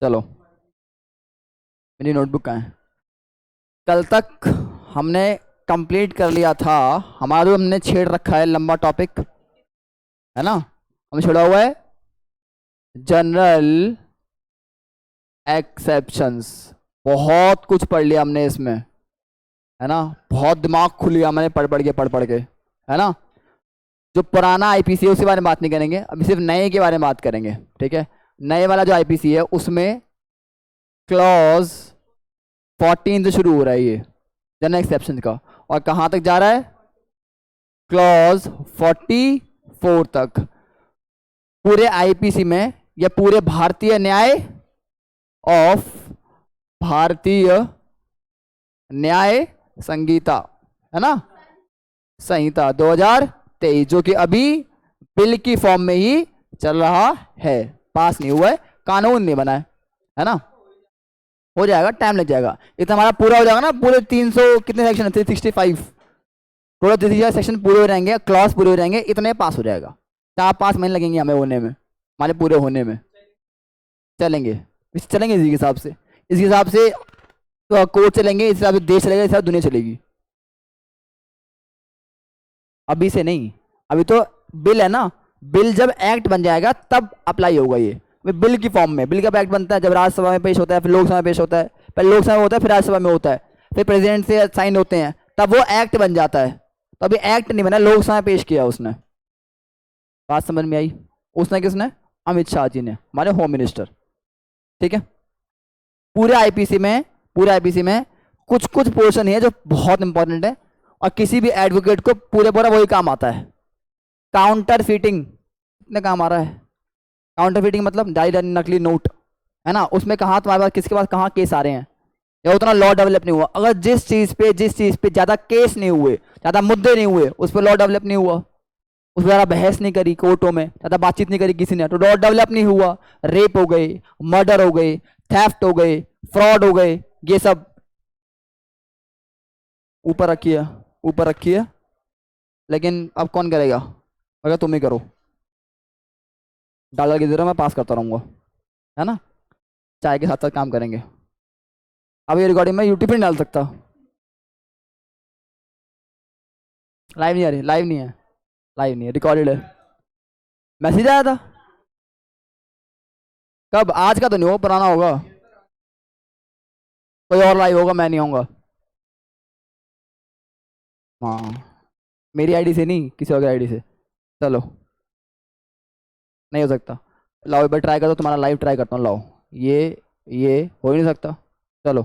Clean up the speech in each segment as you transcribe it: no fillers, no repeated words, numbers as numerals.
चलो, मेरी नोटबुक कहाँ है? कल तक हमने कंप्लीट कर लिया था हमारा, जो हमने छेड़ रखा है लंबा टॉपिक, है ना? हमने छोड़ा हुआ है जनरल एक्सेप्शंस। बहुत कुछ पढ़ लिया हमने इसमें, है ना? बहुत दिमाग खुल गया मैंने पढ़ पढ़ के, है ना? जो पुराना आईपीसी है उसके बारे में बात नहीं करेंगे, अभी सिर्फ नए के बारे में बात करेंगे, ठीक है? नए वाला जो आईपीसी है उसमें क्लॉज 14 से शुरू हो रहा है ये जनरल एक्सेप्शन का, और कहाँ तक जा रहा है? क्लॉज 44 तक। पूरे आईपीसी में या पूरे भारतीय न्याय ऑफ भारतीय न्याय संहिता, है ना, संहिता 2023, जो कि अभी बिल की फॉर्म में ही चल रहा है, पास नहीं हुआ है, कानून नहीं बना है ना? हो जाएगा, टाइम लग जाएगा। इतना हमारा पूरा हो जाएगा ना, पूरे 300 कितने सेक्शन है, 365 पूरा 365 सेक्शन पूरे हो जाएंगे, क्लॉज पूरे हो जाएंगे, इतने पास हो जाएगा। 4-5 महीने लगेंगे हमें होने में, हमारे पूरे होने में। चलेंगे चलेंगे इसी के हिसाब से, इसी हिसाब से तो कोर्ट चलेंगे, इस हिसाब से देश चलेगा, इस हिसाब से दुनिया चलेगी। अभी से नहीं, अभी तो बिल है ना, बिल जब एक्ट बन जाएगा तब अप्लाई होगा ये। बिल की फॉर्म में, बिल का एक्ट बनता है जब राज्यसभा में पेश होता है, फिर लोकसभा में पेश होता है, पहले लोकसभा में होता है, फिर राज्यसभा में होता है, फिर प्रेसिडेंट से साइन होते हैं, तब वो एक्ट बन जाता है। तो अभी एक्ट नहीं बना, लोकसभा में पेश किया उसने। बात समझ में आई? उसने किसने? अमित शाह जी ने, हमारे होम मिनिस्टर, ठीक है? पूरे आईपीसी में, पूरे आईपीसी में कुछ कुछ पोर्शन है जो बहुत इंपॉर्टेंट है, और किसी भी एडवोकेट को पूरे पूरा वही काम आता है। काउंटर फीटिंग कितने काम आ रहा है? काउंटर फीटिंग मतलब जाली नकली नोट, है ना? उसमें कहाँ तुम्हारे पास, किसके पास कहाँ केस आ रहे हैं, या उतना लॉ डेवलप नहीं हुआ। अगर जिस चीज पे ज्यादा केस नहीं हुए, ज्यादा मुद्दे नहीं हुए, उस पर लॉ डेवलप नहीं हुआ, उस पर ज्यादा बहस नहीं करी कोर्टों में, ज्यादा बातचीत नहीं करी किसी ने, तो लॉ डेवलप नहीं हुआ। रेप हो गए, मर्डर हो गए, थेफ्ट हो गए, फ्रॉड हो गए, ये सब ऊपर रखिए, ऊपर रखिए। लेकिन अब कौन करेगा? अगर तुम ही करो, डाल की जरूरत, मैं पास करता रहूंगा, है ना? चाय के साथ साथ काम करेंगे। अब ये रिकॉर्डिंग मैं यूट्यूब पे नहीं डाल सकता, लाइव नहीं आ रही, लाइव नहीं है, लाइव नहीं है, रिकॉर्डेड है। मैसेज आया था कब? आज का तो नहीं हो, पुराना होगा, कोई और लाइव होगा, मैं नहीं आऊंगा। हाँ, मेरी आईडी से नहीं, किसी और आईडी से। चलो, नहीं हो सकता। लाओ एक बार ट्राई करो, तुम्हारा लाइव ट्राई करता हूँ, लाओ। ये हो ही नहीं सकता। चलो,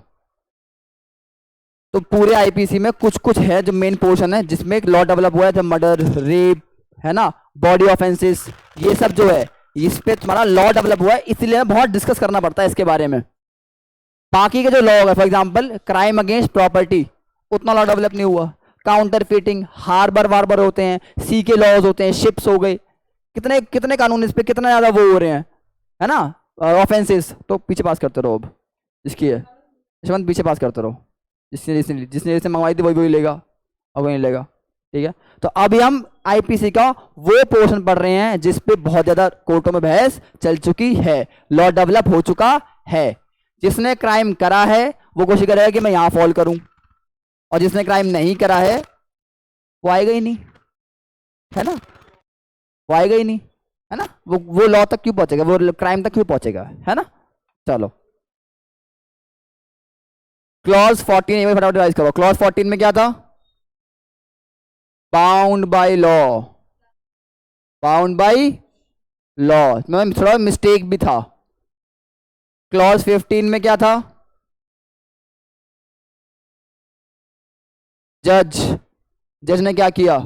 तो पूरे आईपीसी में कुछ कुछ है जो मेन पोर्शन है जिसमें एक लॉ डेवलप हुआ है, जब मर्डर, रेप, है ना, बॉडी ऑफेंसेस, ये सब जो है, इस पे तुम्हारा लॉ डेवलप हुआ है, इसलिए बहुत डिस्कस करना पड़ता है इसके बारे में। बाकी के जो लॉ है, for example crime against property, उतना लॉ डेवलप नहीं हुआ। काउंटर फीटिंग, हार्बर वार्बर होते हैं, सी के लॉज होते हैं, शिप्स हो गए, कितने कितने कानून इस पे कितना ज्यादा वो हो रहे हैं, है ना, ऑफेंसेस। तो पीछे पास करते रहो अब, जिसकी है यशवंत, पीछे पास करते रहो। जिसने जिसने जिसने जिसने मंगवाई थी वही वही लेगा, और वही लेगा, ठीक है? तो अभी हम आईपीसी का वो पोर्शन पढ़ रहे हैं जिस पे बहुत ज्यादा कोर्टों में बहस चल चुकी है, लॉ डेवलप हो चुका है। जिसने क्राइम करा है वो कोशिश करेगा कि मैं यहां फॉल करूं, और जिसने क्राइम नहीं करा है वो आएगा ही नहीं, है ना? वो आएगा ही नहीं, है ना? वो लॉ तक क्यों पहुंचेगा, वो क्राइम तक क्यों पहुंचेगा, है ना? चलो, क्लॉज 14 एक बार फटाफट रिवाइज करो। क्लॉज 14 में क्या था? Bound by law, bound by law में थोड़ा मिस्टेक भी था। क्लॉज 15 में क्या था? जज, जज ने क्या किया?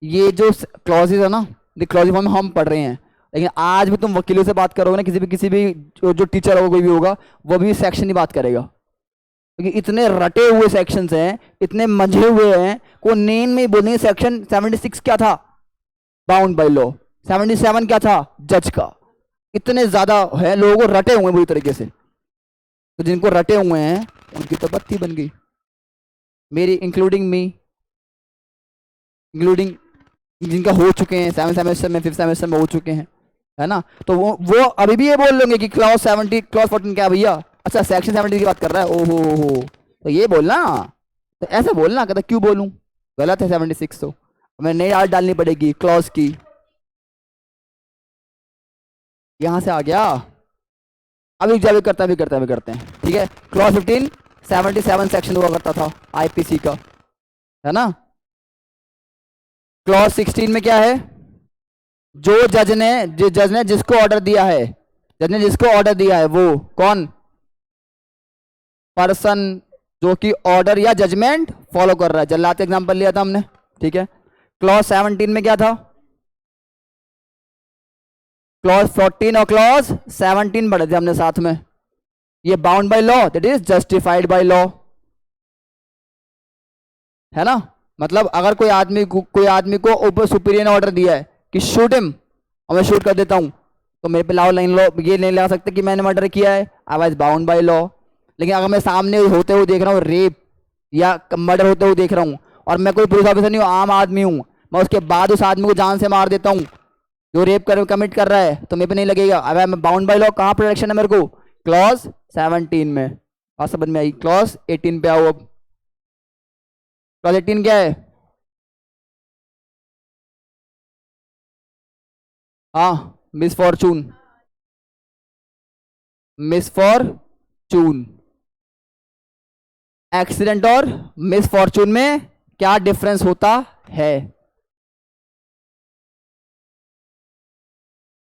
ये जो क्लॉजेज है ना, क्लॉज फॉर्म हम पढ़ रहे हैं, लेकिन आज भी तुम वकीलों से बात करोगे ना, किसी भी जो टीचर होगा कोई भी होगा, वो भी सेक्शन ही बात करेगा, क्योंकि इतने रटे हुए सेक्शंस हैं, इतने मंझे हुए हैं, को नेम में ही बोलेंगे। सेक्शन 76 क्या था? Bound by law. 77 क्या था? जज का। इतने ज्यादा है, लोगों को रटे हुए हैं बुरी तरीके से, तो जिनको रटे हुए हैं उनकी तो बत्ती बन गई, मेरी इंक्लूडिंग मी, इंक्लूडिंग जिनका हो चुके हैं 7 सेमेस्टर में, 5th सेमेस्टर में हो चुके हैं, है ना। तो वो अभी भी ये बोल लेंगे कि क्लॉज 70 क्लॉज 14 क्या है भैया, अच्छा सेक्शन 70 की बात कर रहा है, ओहो हो, तो ये बोलना, तो ऐसे बोलना, कहता क्यों बोलूं, गलत है 76, तो हमें नई याद डालनी पड़ेगी क्लॉज की। यहां से आ गया, अभी जब करते हैं, ठीक है। क्लॉज 15 77 सेक्शन हुआ करता था आईपीसी का, है ना। क्लॉज 16 में क्या है, जो जज ने जिसको ऑर्डर दिया है, जज ने जिसको ऑर्डर दिया है वो कौन, पर्सन जो कि ऑर्डर या जजमेंट फॉलो कर रहा है। जल्लाद एग्जांपल लिया था हमने, ठीक है। क्लॉज 17 में क्या था, क्लॉज 14 और क्लॉज 17 पढ़े थे हमने साथ में। ये bound by law, that is justified by law, है ना। मतलब अगर कोई आदमी को ऊपर सुपीरियर ने ऑर्डर दिया है कि शूट हिम, और मैं शूट कर देता हूं, तो मेरे पे लाओ लाइन लो, ये नहीं लगा सकते कि मैंने मर्डर किया है, I was bound by law. लेकिन अगर मैं सामने होते हुए देख रहा हूँ रेप या मर्डर होते हुए देख रहा हूँ, और मैं कोई पुलिस ऑफिसर नहीं हूँ, आम आदमी हूँ, मैं उसके बाद उस आदमी को जान से मार देता हूँ जो कमिट कर रहा है, तो मेरे पे नहीं लगेगा, अब मैं बाउंड बाय लॉ। कहाँ प्रोटेक्शन है मेरे को, क्लॉज 17 में। बात समझ में आई। क्लॉज 18 पे आओ अब। क्लॉज 18 क्या है, हाँ, मिसफॉर्चून, मिसफॉर्चून, एक्सीडेंट और मिसफॉर्चून में क्या डिफरेंस होता है,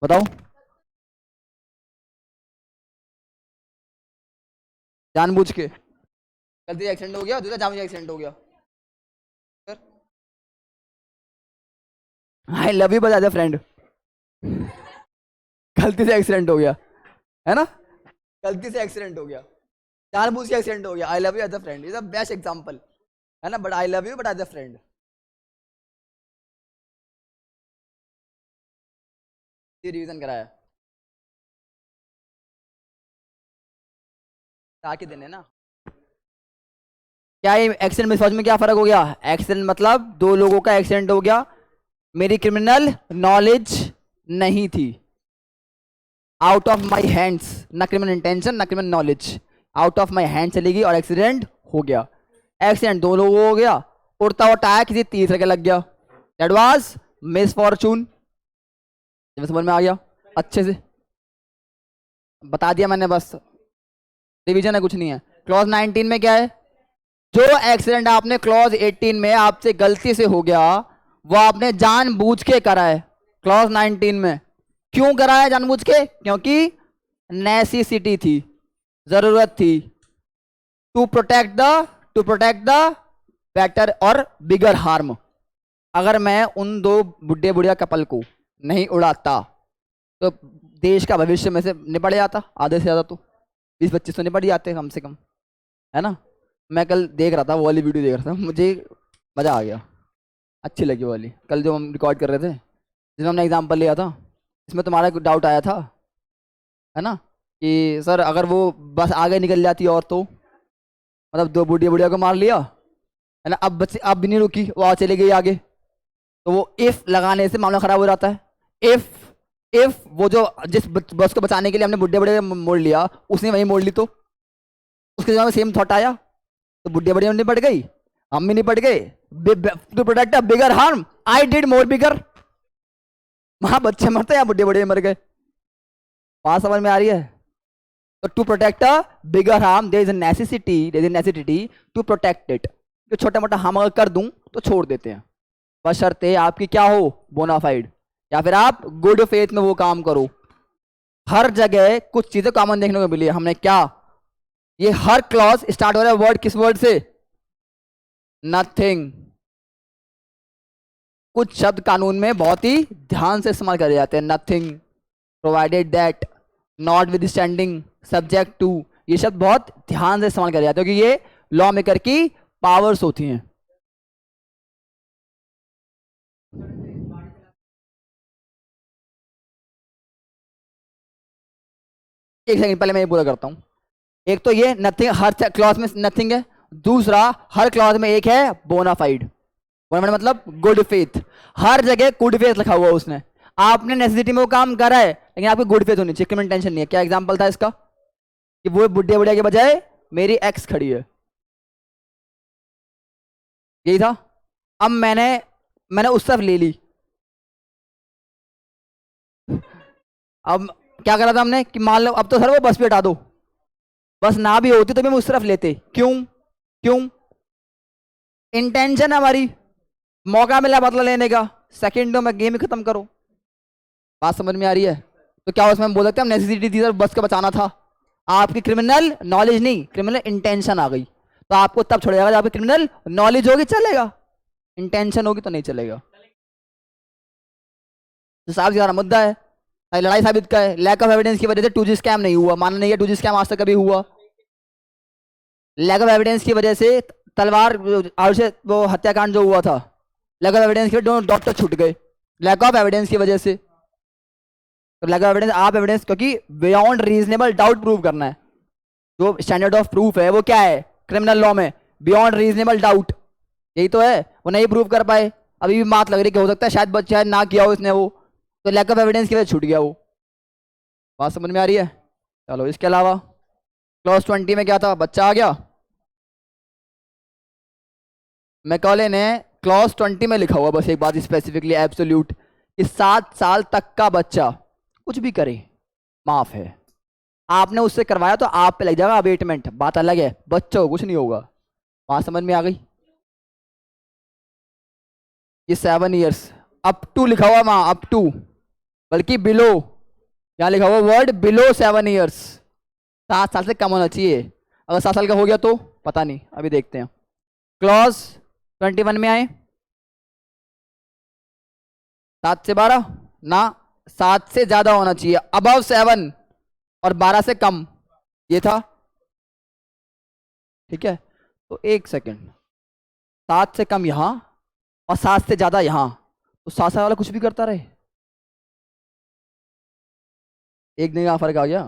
बताओ। जानबूझ के गलती से एक्सीडेंट हो गया, दूसरा जानबूझ के एक्सीडेंट हो गया, आई लव यू बता दे फ्रेंड, गलती से एक्सीडेंट हो गया, है ना, गलती से एक्सीडेंट हो गया, जानबूझ के एक्सीडेंट हो गया, I love you as a friend is the best example, है ना। But I love you but as a friend, revision कराया ताकि देने ना। क्या ये एक्सीडेंट मिसफॉर्चून में क्या फर्क हो गया, एक्सीडेंट मतलब दो लोगों का एक्सीडेंट हो गया, मेरी क्रिमिनल नॉलेज नहीं थी, आउट ऑफ माई हैंड्स, ना क्रिमिनल इंटेंशन ना criminal knowledge, out of my hand चली गई और एक्सीडेंट हो गया। एक्सीडेंट दो लोगों को हो गया, उड़ता हुआ टायर किसी तीसरे के लग गया, दैट वाज मिसफॉर्चून। समझ में आ गया, अच्छे से बता दिया मैंने, बस रिवीजन है, कुछ नहीं है। क्लॉज 19 में क्या है, जो एक्सीडेंट आपने क्लॉज 18 में आपसे गलती से हो गया, वो आपने जानबूझ के करा है क्लॉज 19 में। क्यों करा है जानबूझ के, क्योंकि नेसेसिटी थी, जरूरत थी, टू प्रोटेक्ट द बेटर और बिगर हार्म। अगर मैं उन दो बुढ़े बुढ़िया कपल को नहीं उड़ाता तो देश का भविष्य में से निपट जाता, आधे से ज्यादा तो 20-25 तो निपट जाते कम से कम, है ना। मैं कल देख रहा था, वो वाली वीडियो देख रहा था, मुझे मज़ा आ गया, अच्छी लगी वो वाली, कल जो हम रिकॉर्ड कर रहे थे जिसमें हमने एग्जांपल लिया था, इसमें तुम्हारा डाउट आया था, है ना, कि सर अगर वो बस आगे निकल जाती और तो, मतलब दो बुढ़िया बुढ़िया को मार लिया, है ना, अब बच्चे अब भी नहीं रुकी, वो आ चली गई आगे, तो वो इफ लगाने से मामला खराब हो जाता है। इफ वो जो जिस बस को बचाने के लिए हमने बुढ़े बुढ़े मोड़ लिया, उसने वही मोड़ ली, तो उसके दिमाग में सेम थॉट आया, तो बुढ़े बुढ़िया निपट गई, हम भी निपट गए, to protect a bigger harm I did more bigger. वहां बच्चे मरते या बुढ़े बुढ़े मर गए, बात समझ में आ रही है। तो to protect a bigger harm there is necessity to protect it. जो छोटा मोटा हम अगर कर दूं तो छोड़ देते हैं, बशर्ते आपकी क्या हो, बोनाफाइड, या फिर आप गुड फेथ में वो काम करो। हर जगह कुछ चीजें कॉमन देखने को मिली है हमने, क्या, ये हर क्लॉज स्टार्ट हो रहा है वर्ड, किस वर्ड से, नथिंग। कुछ शब्द कानून में बहुत ही ध्यान से इस्तेमाल करे जाते हैं, nothing, provided that, notwithstanding, subject to, ये शब्द बहुत ध्यान से इस्तेमाल करे जाते हैं क्योंकि ये लॉ मेकर की पावर्स होती हैं। एक सेकंड पहले मैं ये पूरा करता हूं। एक तो ये नथिंग, हर क्लॉज में नथिंग है, दूसरा हर क्लॉज में एक है बोनाफाइड, बोनाफाइड मतलब गुड फेथ, हर जगह गुड फेथ लिखा हुआ उसने। आपने नेसेसिटी में वो काम करा है, लेकिन आपकी गुड फेथ होनी चाहिए, क्रिमिनल टेंशन नहीं है। क्या एग्जाम्पल था इसका कि वो बुढ़िया बुढ़िया के बजाय मेरी एक्स खड़ी है, यही था। अब मैंने मैंने उस तरफ ले ली। अब क्या करा था हमने कि मान लो अब तो सर वो बस भी हटा दो, बस ना भी होती तो भी हम उस तरफ लेते। क्यों? क्यों? इंटेंशन है हमारी, मौका मिला बदला लेने का, सेकंडों में गेम ही खत्म करो। बात समझ में आ रही है? तो क्या उसमें हम बोल सकते हैं हम नेसेसिटी थी सर, बस का बचाना था। आपकी क्रिमिनल नॉलेज नहीं, क्रिमिनल इंटेंशन आ गई, तो आपको तब छोड़ेगा जब आपकी क्रिमिनल नॉलेज होगी चलेगा, इंटेंशन होगी तो नहीं चलेगा। तो साहब जी हमारा मुद्दा है, लड़ाई साबित का है, लैक ऑफ एविडेंस की वजह से 2G स्कैम नहीं हुआ, मानना नहीं है 2G स्कैम आज तक कभी हुआ। लैक ऑफ एविडेंस की वजह से तलवार और से वो हत्याकांड जो हुआ था, लैक ऑफ एविडेंस के दोनों डॉक्टर छूट गए, लैक ऑफ एविडेंस की वजह से। तो लैक ऑफ एविडेंस, आप एविडेंस क्योंकि बियॉन्ड रीजनेबल डाउट प्रूव करना है, जो स्टैंडर्ड ऑफ प्रूफ है वो क्या है क्रिमिनल लॉ में, बियॉन्ड रीजनेबल डाउट, यही तो है। वो नहीं प्रूव कर पाए, अभी भी बात लग रही कि हो सकता है शायद बच्चा ना किया हो इसने वो, तो लैक ऑफ एविडेंस की वजह छूट गया वो। बात समझ में आ रही है? चलो इसके अलावा क्लॉज 20 में क्या था, बच्चा आ गया, मैकॉले ने क्लॉज 20 में लिखा हुआ बस एक बात स्पेसिफिकली एब्सोल्यूट कि 7 साल तक का बच्चा कुछ भी करे माफ है। आपने उससे करवाया तो आप पे लग जाएगा अबेटमेंट, बात अलग है, बच्चों को कुछ नहीं होगा। बात समझ में आ गई? ये 7 years अप टू लिखा हुआ वहां, अप टू, बल्कि बिलो, यहाँ लिखा हुआ वर्ड बिलो 7 years, 7 साल से कम होना चाहिए। अगर 7 साल का हो गया तो पता नहीं, अभी देखते हैं। क्लॉज 21 में आए, 7 से 12 ना, 7 से ज्यादा होना चाहिए, अबव 7 और 12 से कम, ये था। ठीक है, तो एक सेकंड, 7 से कम यहां और 7 से ज्यादा यहां, तो 7 साल वाला कुछ भी करता रहे, एक दिन का फर्क आ गया।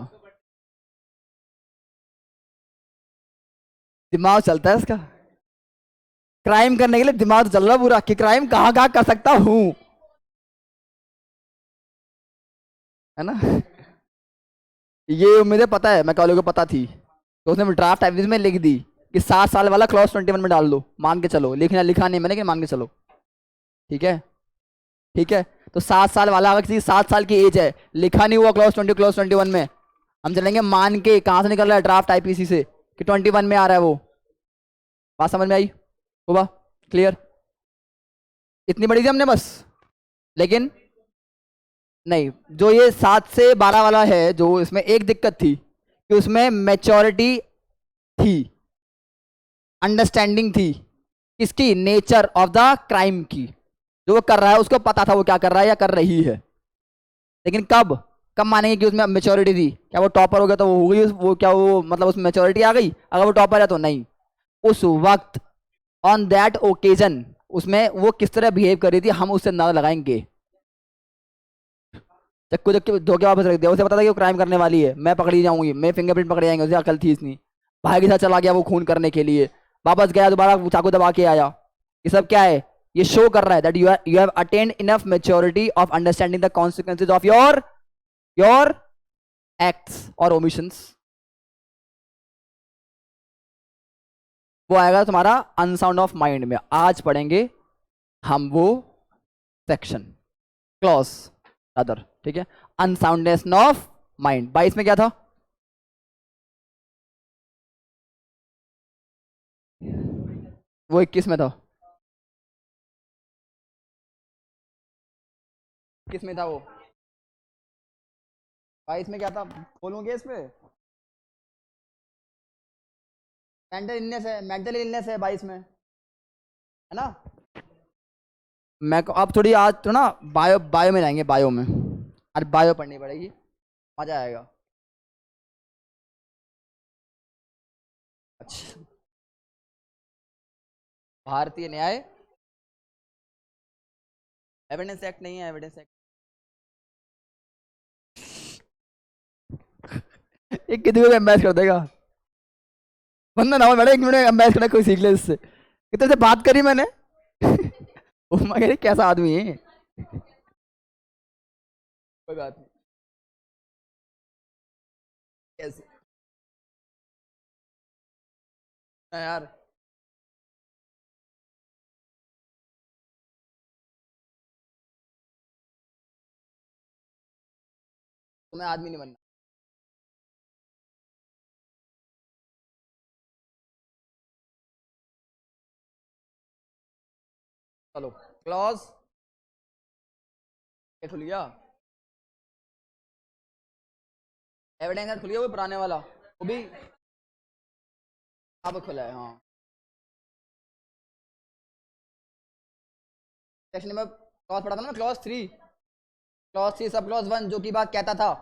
दिमाग चलता है इसका, क्राइम करने के लिए दिमाग तो चल रहा पूरा कि क्राइम कहां कहां कर सकता हूं, है ना। ये उम्मीदें पता है, मैं कॉलेज को पता थी, तो उसने ड्राफ्ट एविडेंस में लिख दी कि 7 साल वाला क्लॉज 21 में डाल दो, मान के चलो, लिखना लिखा नहीं मैंने कि मान के चलो, ठीक है। ठीक है, तो 7 साल वाला अगर किसी 7 साल की एज है, लिखा नहीं हुआ क्लॉज 21 में, हम चलेंगे मान के कहां से निकल रहा है ड्राफ्ट आईपीसी से कि 21 में आ रहा है वो। बात समझ में आई? हुआ क्लियर? इतनी बड़ी थी हमने बस, लेकिन नहीं, जो ये 7 से 12 वाला है, जो इसमें एक दिक्कत थी कि उसमें मैच्योरिटी थी, अंडरस्टैंडिंग थी, किसकी, नेचर ऑफ द क्राइम की, जो वो कर रहा है उसको पता था वो क्या कर रहा है या कर रही है। लेकिन कब कब मानेंगे कि उसमें मैच्योरिटी थी? क्या वो टॉपर हो गया तो वो हो गई, वो क्या वो मतलब उसमें मैच्योरिटी आ गई अगर वो टॉपर है तो? नहीं, उस वक्त ऑन दैट ओकेजन उसमें वो किस तरह बिहेव कर रही थी हम उससे अंदाजा लगाएंगे। चक्कू चक्की धोखे वापस रख दिया, उसे पता था कि वो क्राइम करने वाली है, मैं पकड़ी जाऊंगी, मेरे फिंगरप्रिंट पकड़े जाएंगे, उसे अकल थी इतनी, भाई के साथ चला गया वो खून करने के लिए, वापस गया दोबारा चाकू दबा के आया। ये सब क्या है? ये शो कर रहा है that you have attend enough maturity of understanding the consequences of your acts और ओमिशंस। वो आएगा तुम्हारा अनसाउंड ऑफ माइंड में, आज पढ़ेंगे हम वो सेक्शन, क्लॉज अदर, ठीक है, अनसाउंडनेस ऑफ माइंड। 22 में क्या था? वो 21 में था, किस में था वो? 22 में क्या था बोलूंगे इसमें? मेंटल इलनेस है 22 में, है ना। मैं अब थोड़ी आज तो ना बायो बायो में जाएंगे, बायो में, अरे बायो पढ़नी पड़ेगी, मजा आएगा। अच्छा, भारतीय न्याय एविडेंस एक्ट नहीं है, एविडेंस एक्ट एक कितने को एम्बेस कर देगा बंदा ना हो, मैडम 1 मिनट में एम्बेस करना कोई सीख ले इससे, कितने से बात करी मैंने ओ मगर कैसा आदमी है, कोई बात नहीं। कैसे यार, तुम्हें आदमी नहीं बनना। चलो क्लॉज ये खुल गया, एविडेंस खुल गया, वो पुराने वाला वो भी अब खुला है। हाँ सेक्शन नंबर क्लॉज पढ़ा था ना, क्लॉज 3 सब क्लॉज 1 जो की बात कहता था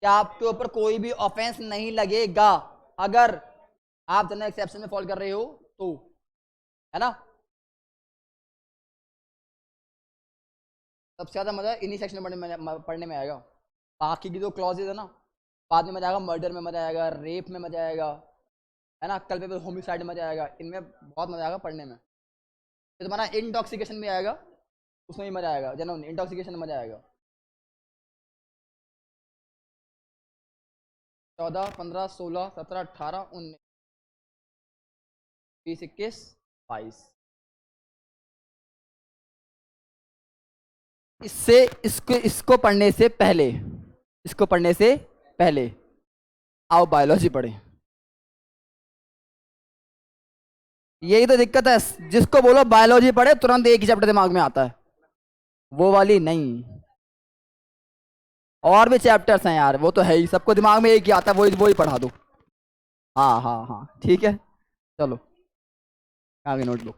कि आपके ऊपर कोई भी ऑफेंस नहीं लगेगा अगर आप जनरल एक्सेप्शन में फॉल कर रहे हो तो, है ना। सबसे ज्यादा मजा इन्हीं सेक्शन में पढ़ने में आएगा। बाकी की जो क्लॉजेज है ना, बाद में मजा आएगा, मर्डर में मजा आएगा, रेप में मजा आएगा, है ना, कल पे होमिसाइड में मजा आएगा, इनमें बहुत मजा आएगा पढ़ने में। फिर तुम्हारा इंटॉक्सिकेशन में आएगा, उसमें भी मजा आएगा, जनरल इंटॉक्सिकेशन में मजा आएगा। 14, 15, 16, 17, 18, 19, 20, 21, 22। इससे इसको पढ़ने से पहले, इसको पढ़ने से पहले आओ बायोलॉजी पढ़े। यही तो दिक्कत है, जिसको बोलो बायोलॉजी पढ़े तुरंत एक ही चैप्टर दिमाग में आता है, वो वाली नहीं। और भी चैप्टर्स हैं यार, वो तो है ही, सबको दिमाग में एक ही आता है, वो ही पढ़ा दो। हाँ हाँ हाँ ठीक है, चलो आगे नोटबुक।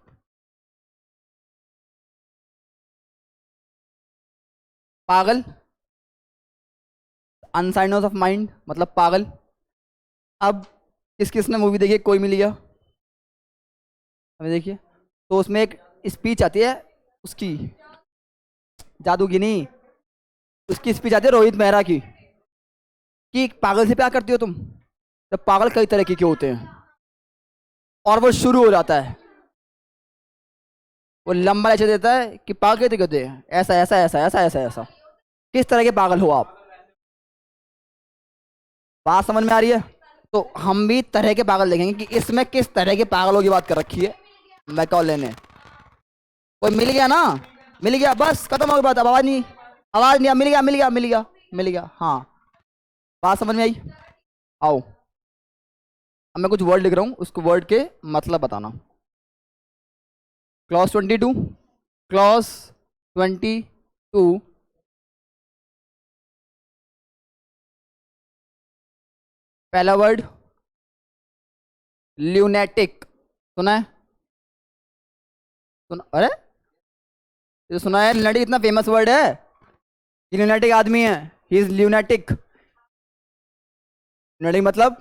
पागल, अनसाइनर्स ऑफ माइंड मतलब पागल। अब किस किसने मूवी देखी, कोई मिल गया हमें, देखिए। तो उसमें एक स्पीच आती है उसकी, जादू की नहीं, उसकी स्पीच आती है रोहित मेहरा की, कि पागल से प्यार करती हो तुम, तो पागल कई तरह के होते हैं। और वो शुरू हो जाता है, वो लंबा ऐसे देता है कि पागल कैसे होते हैं, ऐसा ऐसा ऐसा ऐसा ऐसा ऐसा। किस तरह के पागल हो आप, बात समझ में आ रही है। तो हम भी तरह के पागल देखेंगे कि इसमें किस तरह के पागलों की बात कर रखी है। मैं कॉल लेने, कोई मिल गया ना, मिल गया, बस खत्म हो गई बात। अब आवाज नहीं, आवाज नहीं, मिल गया मिल गया मिल गया मिल गया। हाँ बात समझ में आई, आओ। अब मैं कुछ वर्ड लिख रहा हूँ, उसको वर्ड के मतलब बताना। क्लॉज 22, क्लॉज 22, पहला वर्ड ल्यूनेटिक, सुना है, सुना, अरे ये तो सुना है, ल्यूनेटिक इतना फेमस वर्ड है, ये ल्यूनेटिक आदमी है, ही इज ल्यूनेटिक। ल्यूनेटिक मतलब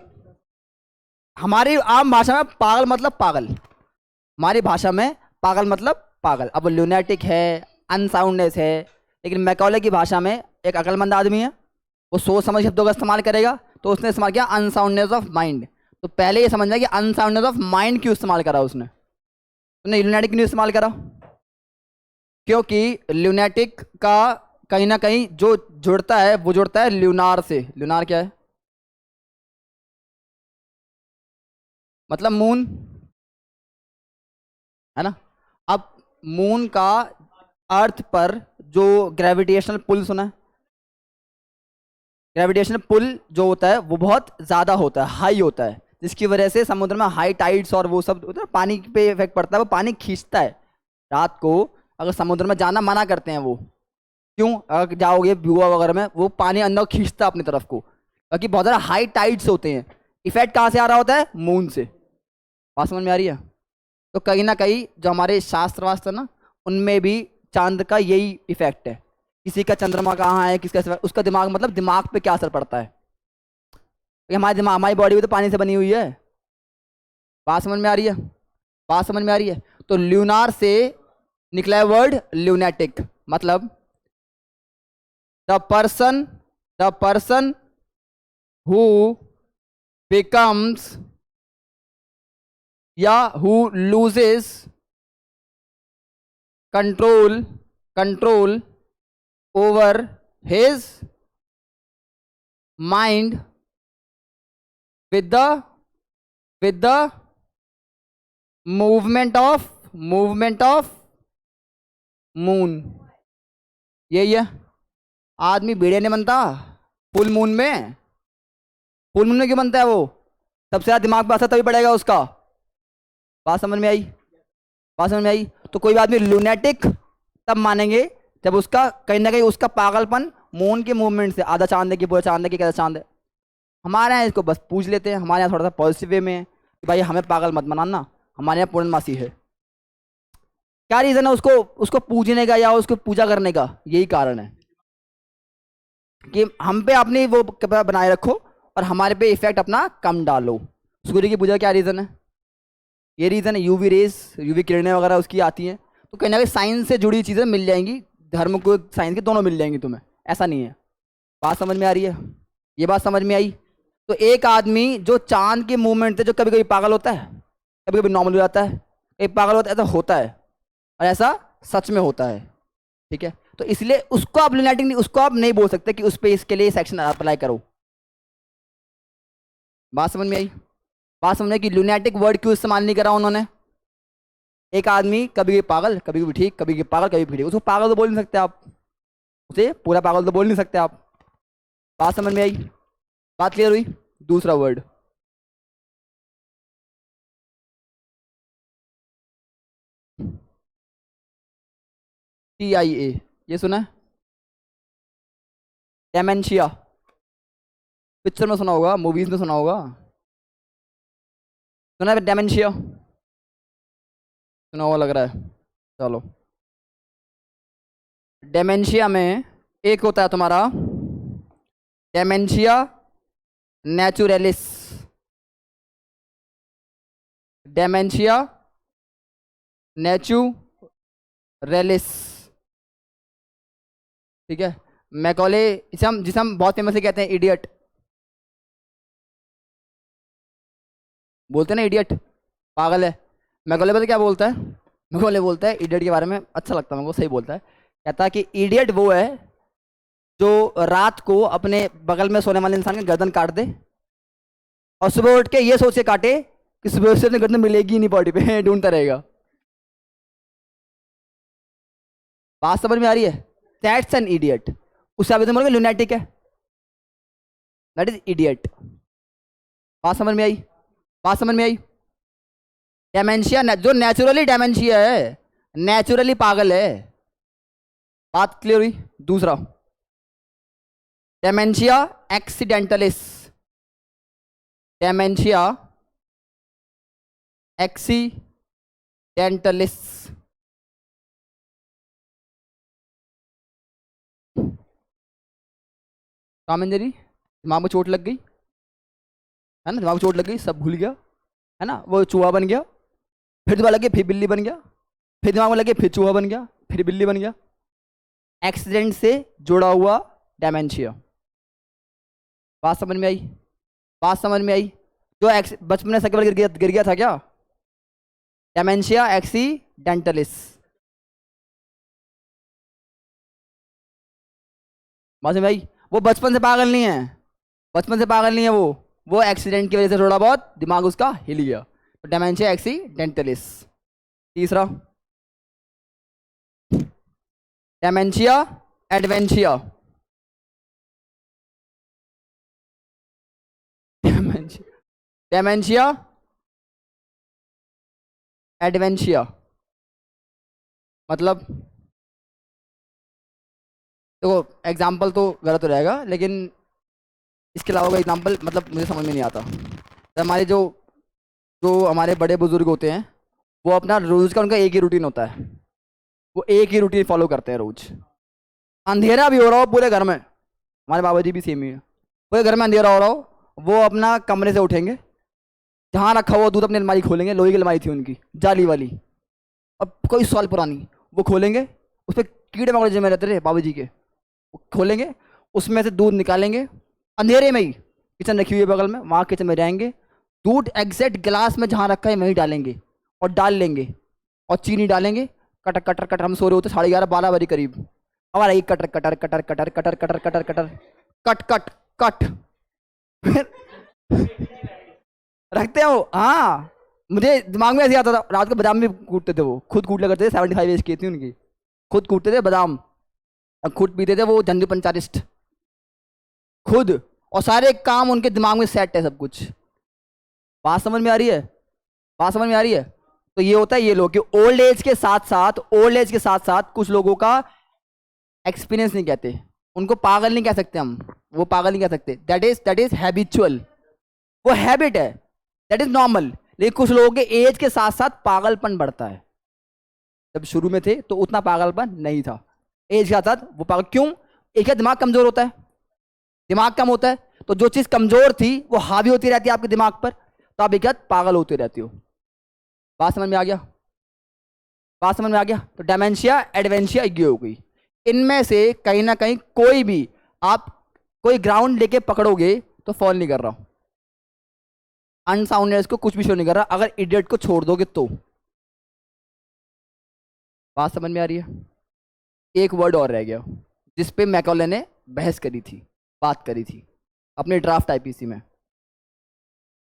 हमारी आम भाषा में पागल मतलब पागल, हमारी भाषा में पागल मतलब पागल। अब वो ल्यूनेटिक है, अनसाउंडनेस है, लेकिन मैकॉले की भाषा में एक अक्लमंद आदमी है, वो सोच समझ शब्दों का इस्तेमाल करेगा, तो उसने इस्तेमाल किया अनसाउंडनेस ऑफ माइंड। तो पहले ये समझना कि अनसाउंडनेस ऑफ माइंड क्यों इस्तेमाल करा उसने ल्यूनेटिक क्यों इस्तेमाल करा, क्योंकि ल्यूनेटिक का कहीं ना कहीं जो जुड़ता है वो जुड़ता है ल्यूनार से। ल्यूनार क्या है, मतलब मून, है ना। अब मून का अर्थ पर जो ग्रेविटेशनल पुल सुना है, ग्रेविटेशनल पुल जो होता है वो बहुत ज़्यादा होता है, हाई होता है, जिसकी वजह से समुद्र में हाई टाइड्स और वो सब होता है, पानी पे इफेक्ट पड़ता है, वो पानी खींचता है। रात को अगर समुद्र में जाना मना करते हैं वो, क्यों, अगर जाओगे ब्यूआ वगैरह में, वो पानी अंदर खींचता है अपनी तरफ को, क्योंकि बहुत ज़्यादा हाई टाइड्स होते हैं। इफेक्ट कहाँ से आ रहा होता है, मून से। बात समझ में आ रही है। तो कहीं ना कहीं जो हमारे शास्त्र वास्त्र ना, उनमें भी चांद का यही इफेक्ट है, किसी का चंद्रमा कहाँ है, किसका उसका दिमाग, मतलब दिमाग पे क्या असर पड़ता है, क्योंकि हमारे दिमाग, हमारी बॉडी भी तो पानी से बनी हुई है। बात समझ में आ रही है, बात समझ में आ रही है। तो ल्यूनार से निकला है वर्ड ल्यूनेटिक, मतलब the person, the person who becomes या who loses control, control over his mind with the with the movement of moon. यही है। आदमी भिड़े नहीं बनता फुल मून में। फुल मून में क्यों बनता है वो? सबसे ज्यादा दिमाग पे असर तभी पड़ेगा उसका। बात समझ में आई? बात समझ में आई? तो कोई आदमी लूनेटिक तब मानेंगे जब उसका कहीं ना कहीं उसका पागलपन मून के मूवमेंट से, आधा चांद है कि पूरा चांद है कि कैसा चांद है। हमारे यहाँ इसको बस पूछ लेते हैं, हमारे यहाँ थोड़ा सा पॉजिटिव वे में है कि भाई हमें पागल मत बनाना, हमारे यहाँ पूर्णमासी है। क्या रीजन है उसको उसको पूजने का या उसको पूजा करने का? यही कारण है कि हम पे अपनी वो बनाए रखो और हमारे पे इफेक्ट अपना कम डालो। सूर्य की पूजा क्या रीजन है? ये रीजन है, यूवी रेस, यूवी किरणें वगैरह उसकी आती हैं। तो कहीं ना कहीं साइंस से जुड़ी चीजें मिल जाएंगी, धर्म को साइंस के दोनों मिल जाएंगी तुम्हें, ऐसा नहीं है। बात समझ में आ रही है? ये बात समझ में आई? तो एक आदमी जो चांद के मूवमेंट थे, जो कभी कभी पागल होता है, कभी कभी नॉर्मल हो जाता है, कभी पागल होता है, ऐसा होता है और ऐसा सच में होता है। ठीक है, तो इसलिए उसको आप लुनेटिक नहीं, उसको आप नहीं बोल सकते कि उस पर इसके लिए सेक्शन अप्लाई करो। बात समझ में आई? बात समझ में आई कि लुनेटिक वर्ड क्यों इस्तेमाल नहीं करा उन्होंने? एक आदमी कभी भी पागल, कभी भी ठीक, कभी भी पागल, कभी भी ठीक, उसको पागल तो बोल नहीं सकते आप, उसे पूरा पागल तो बोल नहीं सकते आप। बात समझ में आई? बात क्लियर हुई? दूसरा वर्ड TIA, ये सुना है? डेमेंशिया। पिक्चर में सुना होगा, मूवीज में सुना होगा, सुना है डेमेंशिया? सुना हुआ लग रहा है। चलो, डेमेंशिया में एक होता है तुम्हारा डेमेंशिया नेचुरलिस। डेमेंशिया नेचुरलिस, ठीक है। मैकॉले, जिसे हम बहुत फेमस से कहते हैं इडियट, बोलते हैं ना इडियट, पागल है। मैकॉले पता क्या बोलता है? मैकॉले बोलता है इडियट के बारे में, अच्छा लगता है मेरे को, सही बोलता है। कहता है कि इडियट वो है जो रात को अपने बगल में सोने वाले इंसान की गर्दन काट दे और सुबह उठ के ये सोच के काटे कि सुबह से अपनी गर्दन मिलेगी ही नहीं बॉडी पे ढूंढता रहेगा। बात समझ में आ रही है? That's an idiot. उससे आप बोलोगे लुनेटिक है, दैट इज इडियट। बात समझ में आई? बात समझ में आई? डेमेंशिया जो नेचुरली डेमेंशिया है, नेचुरली पागल है। बात क्लियर हुई? दूसरा डेमेंशिया एक्सीडेंटलिस। डेमेंशिया एक्सीडेंटलिस, काम इंजरी, दिमाग में चोट लग गई है ना, दिमाग में चोट लग गई, सब भूल गया है ना, वो चूहा बन गया, फिर दिमाग लगे फिर बिल्ली बन गया, फिर दिमाग में लगे फिर चूहा बन गया, फिर बिल्ली बन गया। एक्सीडेंट से जुड़ा हुआ डेमेंशिया। बात समझ में आई? बात समझ में आई? जो बचपन में सबके गिर गया था क्या? डेमेंशिया एक्सीडेंटलिस। बात समझ में आई? वो बचपन से पागल नहीं है, बचपन से पागल नहीं है, वो एक्सीडेंट की वजह से थोड़ा बहुत दिमाग उसका हिल गया, तो डेमेंशिया एक्सीडेंटलिस। तीसरा डेमेंशिया एडवेंशिया। डेमेंशिया एडवेंशिया मतलब, देखो एग्जाम्पल तो गलत हो जाएगा, लेकिन इसके अलावा कोई एग्जाम्पल मतलब मुझे समझ में नहीं आता। तो हमारे जो जो हमारे बड़े बुजुर्ग होते हैं, वो अपना रोज का उनका एक ही रूटीन होता है, वो एक ही रूटीन फॉलो करते हैं रोज। अंधेरा भी हो रहा हो पूरे घर में, हमारे बाबा जी भी सेम ही है, पूरे घर में अंधेरा हो रहा हो, वो अपना कमरे से उठेंगे, जहाँ रखा हुआ दूध अपनी अलमारी खोलेंगे, लोहे की अलमारी थी उनकी जाली वाली, अब कोई साल पुरानी, वो खोलेंगे, उस पर कीड़े मकोड़े जमे रहते थे बाबू जी के, वो खोलेंगे, उसमें से दूध निकालेंगे, अंधेरे में ही, किचन रखी हुई है बगल में, वहाँ किचन में जाएंगे, दूध एग्जैक्ट गिलास में जहाँ रखा है वहीं डालेंगे और डाल लेंगे और चीनी डालेंगे, कटर कटर कटर, हम सो रहे होते 11:30 बजे करीब, अब आ रही cutter cutter cutter cutter cutter cutter cutter cutter cut cut cut, फिर रखते हैं वो, हाँ। मुझे दिमाग में ऐसे आता था, रात को बादाम भी कूटते थे वो, खुद कूट लिया करते थे, 75 एज की थी उनकी, खुद कूटते थे बादाम, अब खुद पीते थे वो झंडू पंचारिस्ट खुद, और सारे काम उनके दिमाग में सेट है सब कुछ। बात समझ में आ रही है? बात समझ में आ रही है? तो ये होता है ये लोग कि ओल्ड एज के साथ साथ, ओल्ड एज के साथ साथ कुछ लोगों का एक्सपीरियंस नहीं कहते, उनको पागल नहीं कह सकते हम, वो पागल नहीं कह सकते, दैट इज हैबिचुअल, वो हैबिट है, दैट इज नॉर्मल। लेकिन कुछ लोगों के एज के साथ साथ पागलपन बढ़ता है, जब शुरू में थे तो उतना पागलपन नहीं था, एज के साथ साथ वो पागल क्यों? एक दिमाग कमजोर होता है, दिमाग कम होता है, तो जो चीज कमजोर थी वो हावी होती रहती है आपके दिमाग पर, तो आप एक पागल होते रहती हो। बात समझ में आ गया? बात समझ में आ गया? तो डेमेंशिया, एडवेंशिया ये हो गई। इनमें से कहीं ना कहीं कोई भी आप कोई ग्राउंड लेके पकड़ोगे तो फॉल नहीं कर रहा, अनसाउंडनेस को कुछ भी शो नहीं कर रहा, अगर इडियट को छोड़ दोगे तो। बात समझ में आ रही है? एक वर्ड और रह गया जिसपे मैकॉले ने बहस करी थी, बात करी थी अपने ड्राफ्ट आईपीसी में,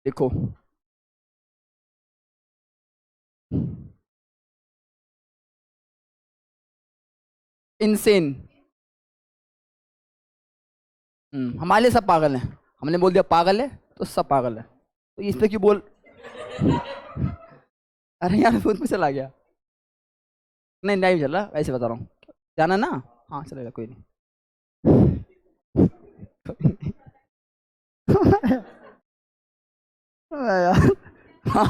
देखो इनसेन। हमारे लिए सब पागल हैं, हमने बोल दिया पागल है तो सब पागल है, तो इस पे क्यों बोल अरे यार फोन पे चला गया, नहीं नहीं चल रहा, ऐसे बता रहा हूँ, जाना ना, हाँ चलेगा कोई नहीं यार हाँ,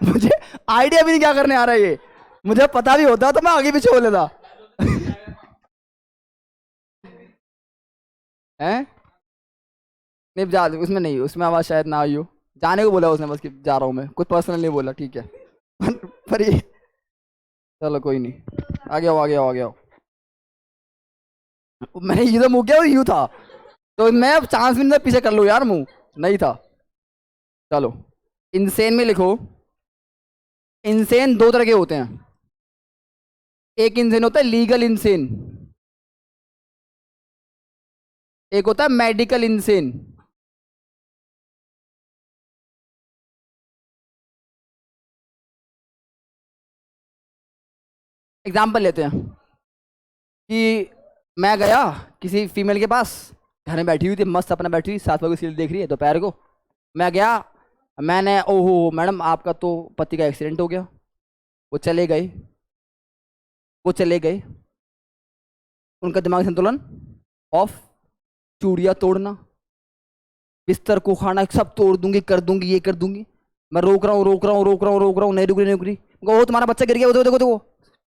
मुझे आइडिया भी नहीं क्या करने आ रहा है ये, मुझे पता भी होता तो मैं आगे पीछे बोल लेता हैं। नहीं जा, उसमें नहीं, उसमें आवाज शायद ना आई हो, जाने को बोला उसने बस कि जा रहा हूँ मैं, कुछ पर्सनल नहीं बोला, ठीक है पर ये चलो कोई नहीं, आगे आओ आगे आओ आगे आओ। मैंने ये तो मुंह किया, यू था, तो मैं अब चांस भी नहीं था पीछे कर लूँ यार, मुंह नहीं था। चलो इंसेन में लिखो, इंसेन दो तरह के होते हैं, एक इंसेन होता है लीगल इंसेन, एक होता है मेडिकल इंसेन। एग्जाम्पल लेते हैं कि मैं गया किसी फीमेल के पास, घर में बैठी हुई थी मस्त, अपना बैठी हुई 7 बजे सीरियल देख रही है दोपहर को, मैं गया, मैंने ओहो मैडम आपका तो पति का एक्सीडेंट हो गया, वो चले गए, वो चले गए, उनका दिमाग संतुलन ऑफ, चूड़ियाँ तोड़ना, बिस्तर को खाना सब तोड़ दूंगी, कर दूंगी, ये कर दूंगी, मैं रोक रहा हूँ रोक रहा हूँ रोक रहा हूँ रोक रहा हूँ, नहीं रुक रही नहीं रुक रही, वो तुम्हारा बच्चा गिर गया, वो देखो देखो देखो,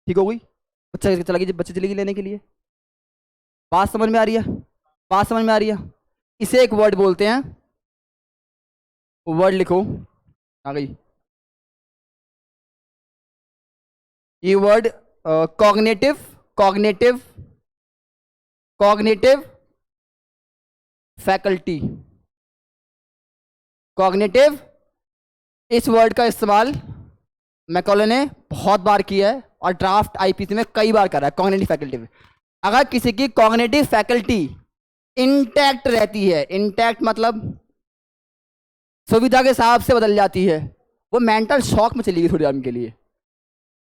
ठीक हो गई, बच्चा चला गया, बच्चे चलेगी लेने के लिए। बात समझ में आ रही है? बात समझ में आ रही है? इसे एक वर्ड बोलते हैं, वर्ड लिखो, आ गई ये word, cognitive, cognitive, cognitive faculty, cognitive. इस वर्ड का इस्तेमाल मैकॉले ने बहुत बार किया है और ड्राफ्ट आईपीसी में कई बार करा है, कॉग्निटिव फैकल्टी। अगर किसी की कॉग्निटिव फैकल्टी इंटैक्ट रहती है, इंटैक्ट मतलब सुविधा के हिसाब से बदल जाती है, वो मेंटल शॉक में चली गई थोड़ी टाइम के लिए,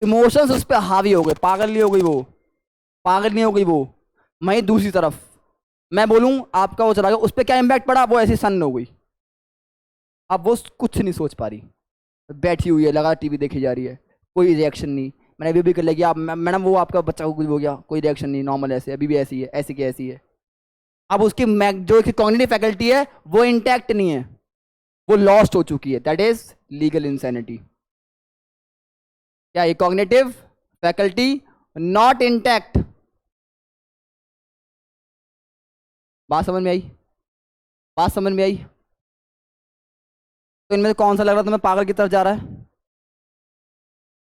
इमोशंस उस पर हावी हो गए, पागल नहीं हो गई वो, पागल नहीं हो गई वो। वहीं दूसरी तरफ मैं बोलूं आपका वो चला गया, उस पर क्या इम्पैक्ट पड़ा, वो ऐसी सन्न हो गई, अब वो कुछ नहीं सोच पा रही, बैठी हुई है लगा टीवी देखी जा रही है, कोई रिएक्शन नहीं, मैंने अभी भी कर लिया आप मैडम वो आपका बच्चा को कुछ हो गया, कोई रिएक्शन नहीं, नॉर्मल ऐसे अभी भी ऐसी है, ऐसी की ऐसी है। अब उसकी जो कॉग्निटिव फैकल्टी है वो इंटैक्ट नहीं है, वो लॉस्ट हो चुकी है, दैट इज लीगल इंसैनिटी। क्या ये कॉग्निटिव फैकल्टी नॉट इंटैक्ट? बात समझ में आई? बात समझ में आई? तो इनमें से कौन सा लग रहा है तुम्हें पागल की तरफ जा रहा है?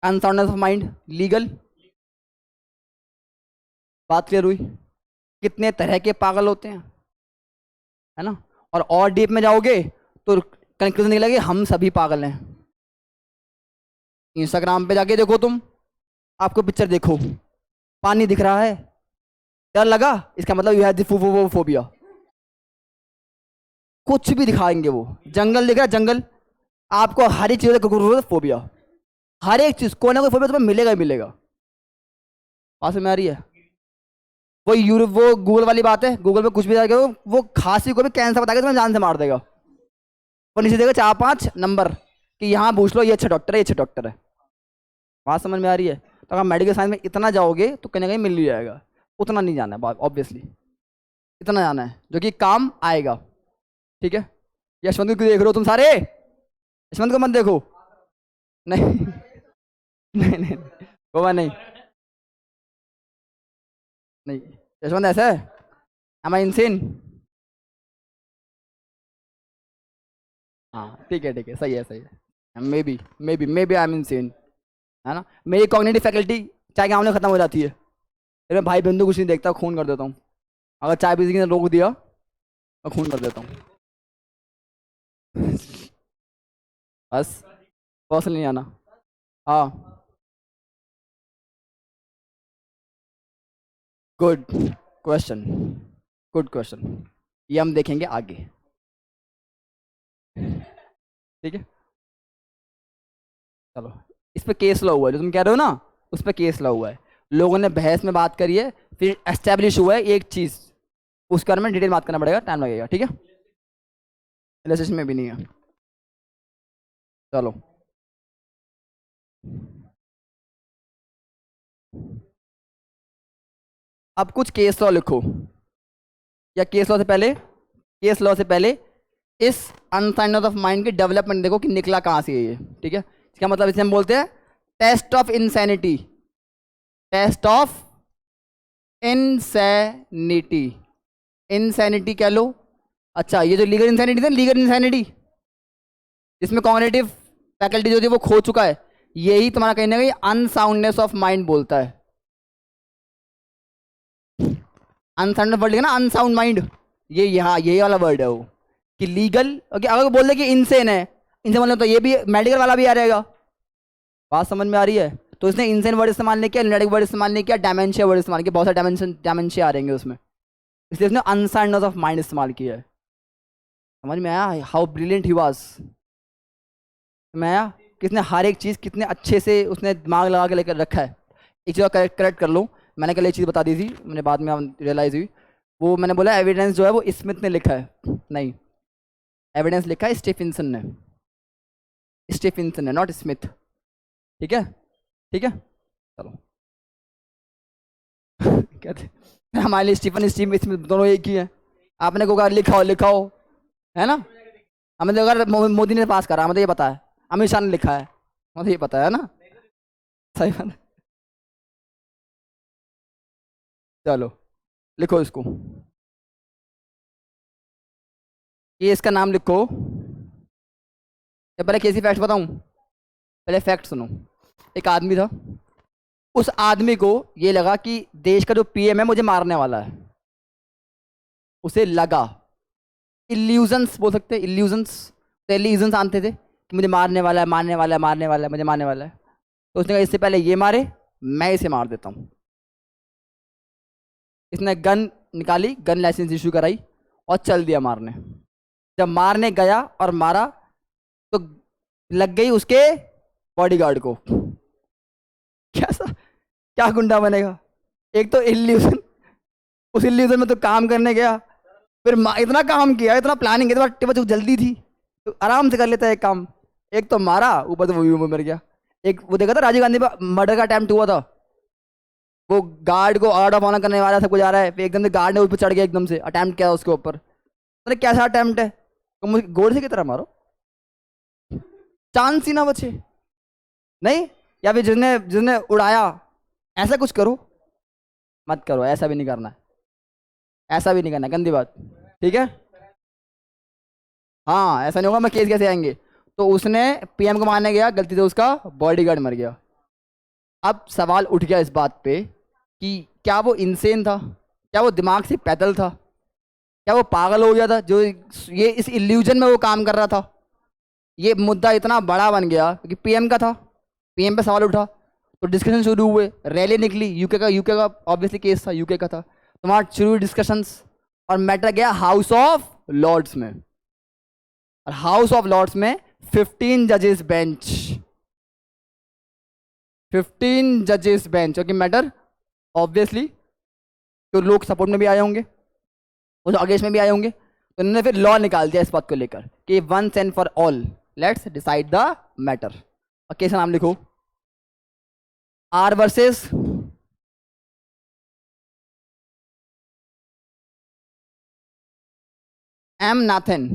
Unsoundness of mind, legal. बात क्लियर हुई? कितने तरह के पागल होते हैं, है ना? और डीप में जाओगे तो कंक्लूजन निकलेगा हम सभी पागल हैं। इंस्टाग्राम पे जाके देखो तुम, आपको पिक्चर देखो, पानी दिख रहा है, डर लगा, इसका मतलब यू हैव फोबिया, कुछ भी दिखाएंगे वो, जंगल दिख रहा है जंगल, आपको हर एक चीज का फोबिया, हर एक चीज कोई ना कोई फोबिया तुम्हें मिलेगा ही मिलेगा। पास में आ रही है वो यूरोप, वो गूगल वाली बात है, गूगल पे कुछ भी जाएगा वो खांसी को भी कैंसर बता के तुम्हें जान से मार देगा। वो नीचे देगा 4-5 नंबर कि यहाँ पूछ लो, ये अच्छा डॉक्टर है, ये अच्छा डॉक्टर है। बात समझ में आ रही है? तो अगर मेडिकल साइंस में इतना जाओगे तो कहीं ना कहीं मिल ही जाएगा, उतना नहीं जाना है ऑब्वियसली, इतना जाना है जो कि काम आएगा। ठीक है, यशवंत को क्यों देख रहे हो तुम सारे? यशवंत को मत देखो। नहीं नहीं नहीं, गोवा नहीं नहीं, यशवंत ऐसा है, एम आई इनसेन? हाँ ठीक है ठीक है, सही है सही है, maybe I am insane, है ना। मेरी कॉग्निटिव फैकल्टी चाय के आमने खत्म हो जाती है, फिर मैं भाई बंधु कुछ नहीं देखता, खून कर देता हूँ। अगर चाय पीने ने रोक दिया मैं खून कर देता हूँ। बस पर्सनल नहीं आना। हाँ गुड क्वेश्चन, गुड क्वेश्चन, ये हम देखेंगे आगे। ठीक है चलो, इस पे केस लॉ हुआ है जो तुम कह रहे हो ना, उस पे केस लॉ हुआ है, लोगों ने बहस में बात करी है, फिर एस्टेब्लिश हुआ है एक चीज, उसके बारे में डिटेल बात करना पड़ेगा, टाइम लगेगा। ठीक है, इलस्ट्रेशन में भी नहीं है। चलो अब कुछ केस लॉ लिखो, या केस लॉ से पहले, केस लॉ से पहले इस अनसाइंडनेस ऑफ माइंड की डेवलपमेंट देखो कि निकला कहाँ से है ये। ठीक है, इसका मतलब इसे हम बोलते हैं test of insanity, test of insanity, insanity कह लो। अच्छा ये जो लीगल इंसैनिटी था, लीगल इंसैनिटी जिसमें कॉग्निटिव फैकल्टी जो थी वो खो चुका है, यही तुम्हारा कहीं ना कहीं अनसाउंडनेस ऑफ माइंड बोलता है। अनसाउंड वर्ड लिखा ना, अनसाउंड माइंड, ये यहाँ यही वाला वर्ड है वो, कि लीगल ओके, अगर बोल दे कि इनसेन है, इनसेन मतलब तो ये भी मेडिकल वाला भी आ जाएगा। बात समझ में आ रही है? तो इसने इनसेन वर्ड इस्तेमाल नहीं किया, लुनेटिक वर्ड इस्तेमाल नहीं किया, डायमेंशिया वर्ड इस्तेमाल किया, बहुत सारे डायमेंशिया आ रहेंगे उसमें, इसलिए उसने अनसाउंडनेस ऑफ माइंड इस्तेमाल किया है। समझ में आया हाउ ब्रिलियंट ही वाज? में आया किसने हर एक चीज़ कितने अच्छे से उसने दिमाग लगा के लेकर रखा है। एक चीज़ करेक्ट कर लूँ, मैंने कल एक चीज़ बता दी थी, मैंने बाद में रियलाइज़ हुई, वो मैंने बोला एविडेंस जो है वो स्मिथ ने लिखा है, नहीं, एविडेंस लिखा है स्टीफिंसन ने, स्टीफिंसन ने, नॉट स्मिथ। ठीक है ठीक है चलो कहते हमारे लिए स्टीफन स्टीव स्मिथ दोनों एक ही है। आपने को कहा लिखाओ लिखाओ, है ना, हमें तो अगर मोदी ने पास करा, हमें तो ये पता है, अमित शाह ने लिखा है, हमें तो ये पता है ना, सही बात है। चलो लिखो इसको, ये इसका नाम लिखो, या पहले कैसी फैक्ट बताऊं? पहले फैक्ट सुनो। एक आदमी था, उस आदमी को ये लगा कि देश का जो पीएम है मुझे मारने वाला है, उसे लगा, इल्यूजन्स बोल सकते हैं, इल्यूजन्स, तो इल्यूजन्स आते थे कि मुझे मारने वाला है, मारने वाला है, मारने वाला है, मुझे मारने वाला है, तो उसने कहा इससे पहले ये मारे, मैं इसे मार देता हूँ। इसने गन निकाली, गन लाइसेंस इशू कराई और चल दिया मारने। जब मारने गया और मारा तो लग गई उसके बॉडीगार्ड को। कैसा, क्या गुंडा बनेगा? एक तो इल्यूजन, उस इल्यूजन में तो काम करने गया, फिर इतना काम किया, इतना प्लानिंग किया, तो जल्दी थी तो आराम से कर लेता है एक काम, एक तो मारा, ऊपर से वो मर गया। एक वो देखा था राजीव गांधी पर मर्डर का अटेम्प्ट हुआ था, वो गार्ड को आउट ऑफ ऑनर करने वाला सब कुछ आ रहा है, फिर एकदम से गार्ड ने ऊपर चढ़ गया, एकदम से अटेम्प्ट किया उसके ऊपर। अरे कैसा अटेम्प्ट है, तो मुझे गोड से की तरह मारो, चांस ही ना बचे। नहीं, या फिर जिसने जिसने उड़ाया, ऐसा कुछ करो, मत करो, ऐसा भी नहीं करना है, ऐसा भी नहीं करना, गंदी बात। ठीक है, हाँ ऐसा नहीं होगा, मैं केस कैसे आएंगे। तो उसने पीएम को मारने गया, गलती से उसका बॉडीगार्ड मर गया। अब सवाल उठ गया इस बात पे कि क्या वो इंसेन था, क्या वो दिमाग से पैदल था, क्या वो पागल हो गया था जो ये इस इल्यूजन में वो काम कर रहा था। ये मुद्दा इतना बड़ा बन गया क्योंकि पीएम का था, पीएम पे सवाल उठा, तो डिस्कशन शुरू हुए, रैली निकली, यूके का ऑब्वियसली केस था, यूके का था, तो वहाँ शुरू हुई डिस्कशंस, और मैटर गया हाउस ऑफ लॉर्ड्स में, और हाउस ऑफ लॉर्ड्स में 15 जजेस बेंच, 15 जजेस बेंच। ओके मैटर ऑब्वियसली तो लोग सपोर्ट में भी आए होंगे और जो अगेंस्ट में भी आए होंगे, तो उन्होंने फिर लॉ निकाल दिया इस बात को लेकर कि once and for all let's decide the matter. और केस नाम लिखो, आर वर्सेस एम नाथन।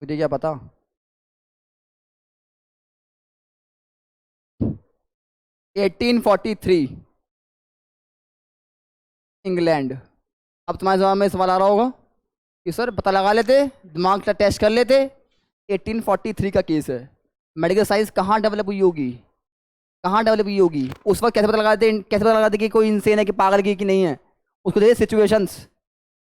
मुझे क्या पता, 1843 इंग्लैंड। अब तुम्हारे जवाब में सवाल आ रहा होगा कि सर पता लगा लेते, दिमाग का टेस्ट कर लेते, 1843 का केस है, मेडिकल साइंस कहाँ डेवलप हुई होगी, कहाँ डेवलप हुई होगी उस वक्त, कैसे पता लगाते, कैसे पता लगाते कि कोई इंसेन है कि पागल की कि नहीं है। उसको दे सिचुएशंस,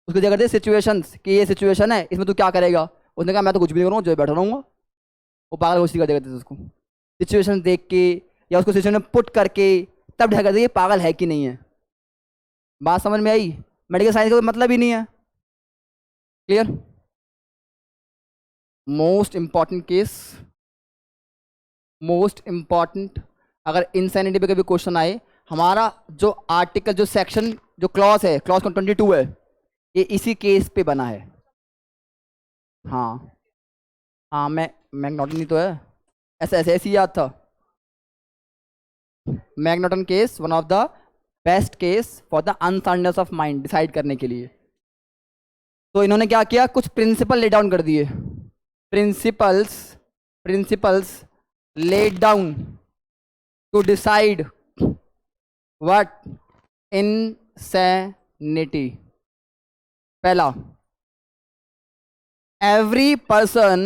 उसको दिया करते सिचुएशंस कि ये सिचुएशन है, इसमें तू क्या करेगा। उसने कहा मैं तो कुछ भी नहीं करूँगा, जो बैठा रहूँगा। वो पागल घोषित कर देते थे उसको, सिचुएशन देख के या उसको सिचुएशन में पुट करके तब ढका दे ये पागल है कि नहीं है। बात समझ में आई, मेडिकल साइंस का कोई मतलब ही नहीं है। Clear. Most important case, most important, अगर इंसैनिटी पे कभी क्वेश्चन आए, हमारा जो आर्टिकल, जो सेक्शन, जो क्लॉज है, क्लॉज 22 है, ये इसी केस पे बना है। हाँ हाँ, मैग्नॉटन ही तो है, ऐसा ऐसे ऐसे ही याद था। M'Naghten case one of the best case for the unsoundness of mind, decide करने के लिए। तो इन्होंने क्या किया, कुछ प्रिंसिपल ले डाउन कर दिए, principles, principles laid down to decide what insanity। पहला, every person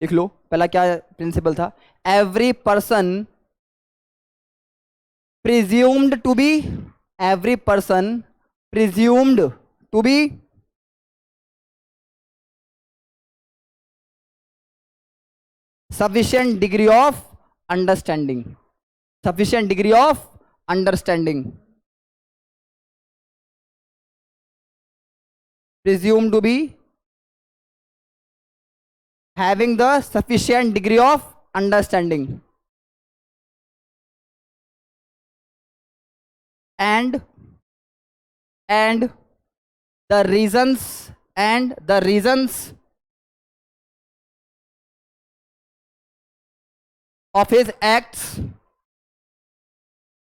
लिख लो, पहला क्या प्रिंसिपल था, every person presumed to be, every person presumed to be sufficient degree of understanding, sufficient degree of understanding, presumed to be having the sufficient degree of understanding, and the reasons of his acts,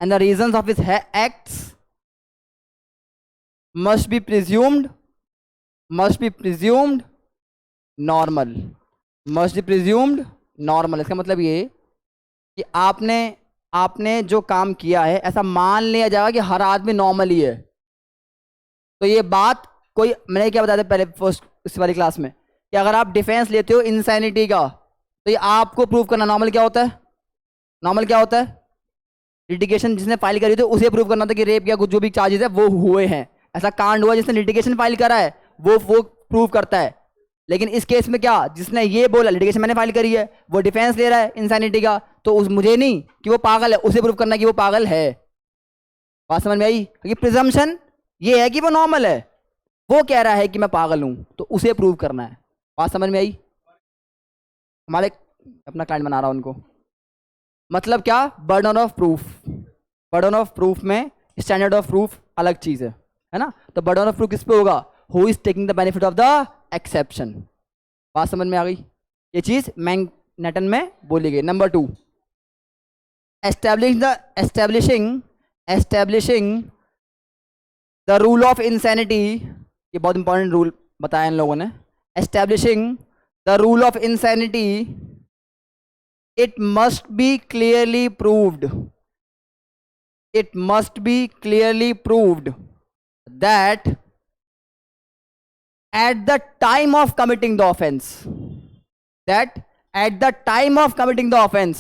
and the reasons of his acts must be presumed normal, must be presumed normal। इसका मतलब ये कि आपने जो काम किया है ऐसा मान लिया जाएगा कि हर आदमी नॉर्मल ही है। तो ये बात कोई, मैंने क्या बताया था पहले फर्स्ट इस वाली क्लास में, कि अगर आप डिफेंस लेते हो इंसैनिटी का, तो ये आपको प्रूव करना, नॉर्मल क्या होता है, नॉर्मल क्या होता है, लिटिगेशन जिसने फाइल करी थी उसे प्रूव करना था कि रेप या कुछ जो भी चार्जेस है वो हुए हैं, ऐसा कांड हुआ जिसने लिटिगेशन फाइल करा है वो प्रूव करता है। लेकिन इस केस में क्या, जिसने ये बोला लिटिगेशन मैंने फाइल करी है, वो डिफेंस ले रहा है इंसैनिटी का, तो उस मुझे नहीं कि वो पागल है, उसे प्रूव करना कि वो पागल है। बात समझ में आई, क्योंकि प्रिजम्पशन ये है कि वो नॉर्मल है, वो कह रहा है कि मैं पागल हूं, तो उसे प्रूव करना है। बात समझ में आई। हमारे अपना क्लाइंट बना रहा हूं उनको, मतलब क्या, burden of proof, burden of proof में स्टैंडर्ड ऑफ प्रूफ अलग चीज है ना। तो बर्डन ऑफ प्रूफ किस पे होगा, who is taking the benefit of the exception. बात समझ में आ गई, ये चीज मैग्नॉटन में बोली गई। Number 2, establishing the rule of insanity. ये बहुत इंपॉर्टेंट रूल बताया इन लोगों ने। Establishing the rule of insanity, it must be clearly proved, it must be clearly proved that at the time of committing the offense, that at the time of committing the offense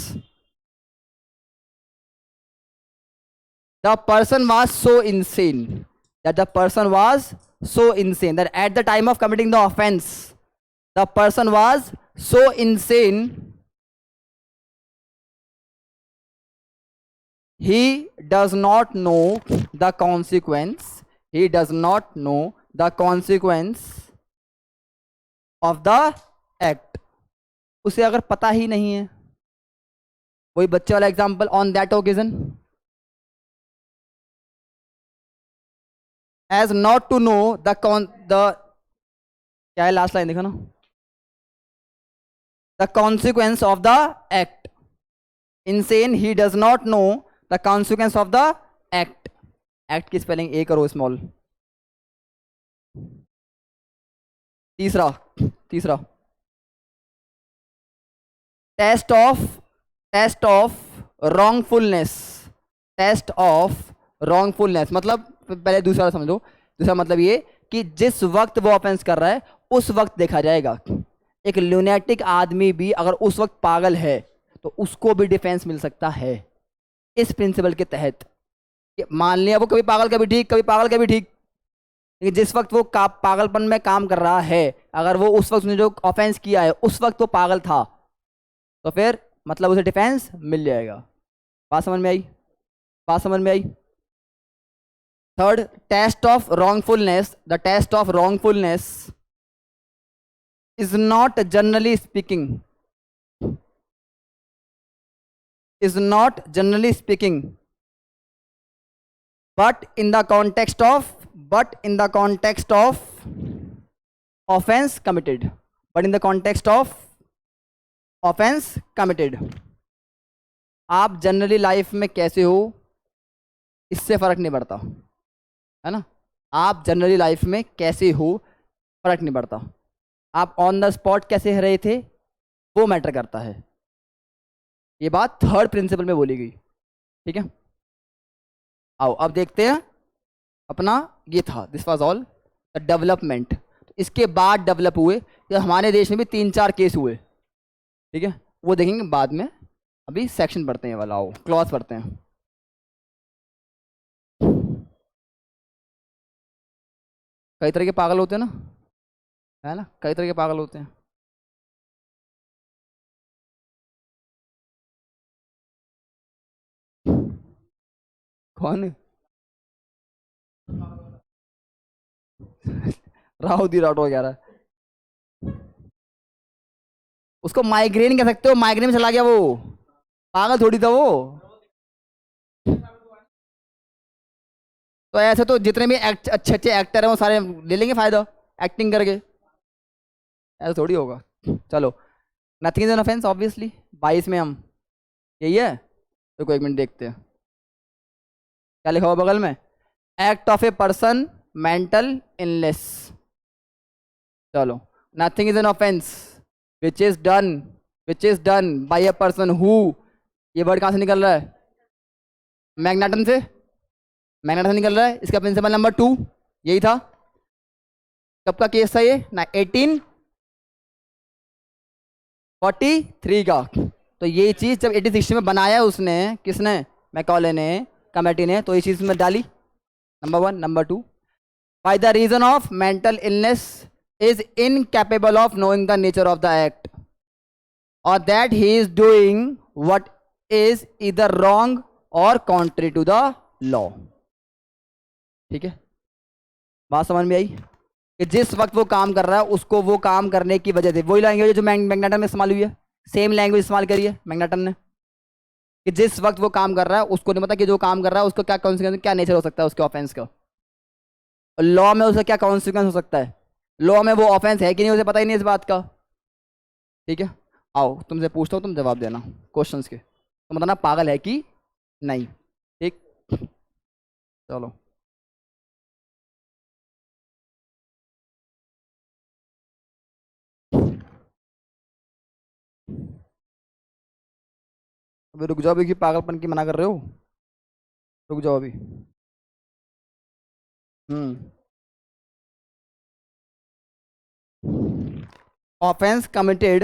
the person was so insane, that the person was so insane, that at the time of committing the offense the person was so insane he does not know the consequence, he does not know the consequence of the act, उसे अगर पता ही नहीं है, वही बच्चे वाला example, on that occasion as not to know the क्या है लास्ट लाइन देखो ना, the consequence of the act, insane he does not know the consequence of the act. Act की स्पेलिंग ए करो स्मॉल। तीसरा तीसरा test of wrongfulness, test of wrongfulness मतलब, पहले दूसरा समझो। दूसरा मतलब ये कि जिस वक्त वो ऑफेंस कर रहा है उस वक्त देखा जाएगा। एक ल्यूनेटिक आदमी भी अगर उस वक्त पागल है तो उसको भी डिफेंस मिल सकता है इस प्रिंसिपल के तहत। मान लिया वो कभी पागल कभी ठीक, कभी पागल कभी ठीक, लेकिन जिस वक्त वो पागलपन में काम कर रहा है, अगर वो उस वक्त उसने जो ऑफेंस किया है उस वक्त वो पागल था, तो फिर मतलब उसे डिफेंस मिल जाएगा। बात समझ में आई? बात समझ में आई? Third, test of wrongfulness, the test of wrongfulness is not generally speaking, is not generally speaking, but in the context of offense committed, but in the context of offense committed। आप generally life में कैसे हो इससे फर्क नहीं पड़ता, है ना। आप जनरली लाइफ में कैसे हो फर्क नहीं पड़ता, आप ऑन द स्पॉट कैसे रहे थे वो मैटर करता है। ये बात थर्ड प्रिंसिपल में बोली गई, ठीक है। आओ अब देखते हैं अपना, ये था this was all the development. तो इसके बाद डेवलप हुए, या हमारे देश में भी 3-4 केस हुए, ठीक है, वो देखेंगे बाद में। अभी सेक्शन पढ़ते हैं वाला, आओ क्लॉज पढ़ते हैं। कई तरह के पागल होते हैं ना, है ना, कई तरह के पागल होते हैं। कौन? राहुल दी राठौर कह रहा है, उसको माइग्रेन कह सकते हो, माइग्रेन में चला गया वो, पागल थोड़ी था वो। तो ऐसे तो जितने भी अच्छे अच्छे एक्टर हैं वो सारे ले लेंगे फायदा एक्टिंग करके, ऐसा थोड़ी होगा। चलो, nothing is an offence obviously, 22 में हम, यही है। तो कोई एक मिनट देखते हैं क्या लिखा हुआ बगल में, act of a person mental illness. चलो, nothing is an offence which is done by a person who, ये वर्ड कहाँ से निकल रहा है? मैग्नेटन से, मैग्नेटन से निकल रहा है। इसका प्रिंसिपल नंबर 2 यही था। कब का केस था ये? 1843 का। तो ये चीज जब 1860 में बनाया उसने, किसने? मैकॉले ने, कमेटी ने, तो ये चीज में डाली, number 1। Number 2, by the reason of mental illness is incapable of knowing the nature of the act, or that he is doing what is either wrong or contrary to the law। ठीक है, बात समझ में आई कि जिस वक्त वो काम कर रहा है उसको वो काम करने की वजह से, वही लैंग्वेज जो मैग्नेटन में इस्तेमाल हुई है, सेम लैंग्वेज इस्तेमाल करी है मैग्नेटन ने, कि जिस वक्त वो काम कर रहा है उसको नहीं पता कि जो काम कर रहा है उसको क्या कॉन्सिक्वेंस, क्या नेचर हो सकता है उसके ऑफेंस का, लॉ में उसका क्या कॉन्सिक्वेंस हो सकता है। लॉ में वो ऑफेंस है कि नहीं उसे पता ही नहीं इस बात का, ठीक है। आओ तुमसे पूछता हूँ, तुम जवाब देना क्वेश्चंस के, तो बताना पागल है कि नहीं, ठीक। चलो, अभी रुक जाओ, अभी की पागलपन की मना कर रहे हो, रुक जाओ अभी। Hmm, offence committed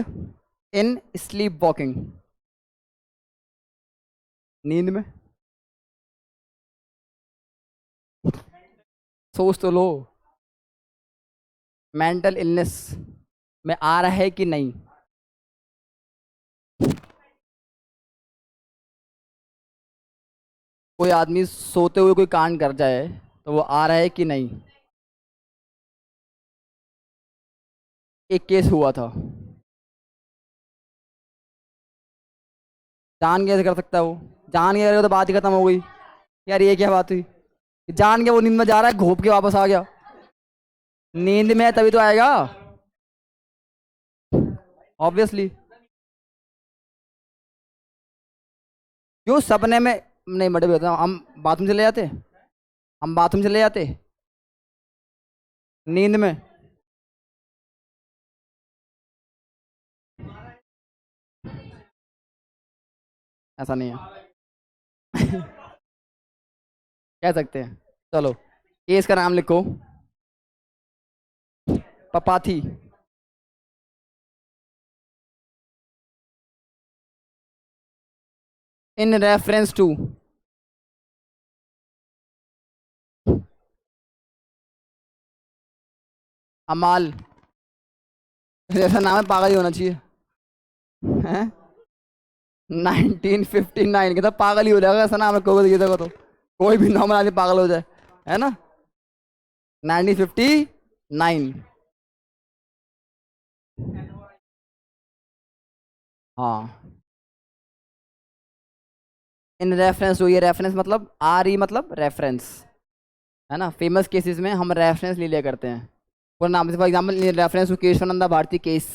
in sleep walking, नींद में, सोच तो लो, मेंटल इलनेस में आ रहा है कि नहीं। कोई आदमी सोते हुए कोई कांड कर जाए तो वो आ रहा है कि नहीं। एक केस हुआ था, जान कैसे कर सकता है वो? जान के करेगा तो बात ही खत्म हो गई। यार ये क्या बात हुई? जान के वो नींद में जा रहा है, घोप के वापस आ गया। नींद में है तभी तो आएगा, ऑब्वियसली। क्यों सपने में? नहीं बड़े भी होता, हम बाथरूम चले जाते, हम बाथरूम चले जाते नींद में। ऐसा नहीं है। कह सकते हैं। चलो, केस का नाम लिखो, पपाथी। इन रेफरेंस टू, अमाल। जैसा नाम है पागल ही होना चाहिए, हैं? 1959 के तो पागल ही हो जाएगा ऐसा नाम रखोगे तो, ये देखो तो कोई भी नॉर्मल आदमी पागल हो जाए, है ना? 1959। हाँ, इन रेफरेंस टू, ये रेफरेंस मतलब आर ई मतलब रेफरेंस, है ना? फेमस केसेस में हम रेफरेंस ले लिया करते हैं। पूरा नाम, for example reference to Kesavananda Bharati case,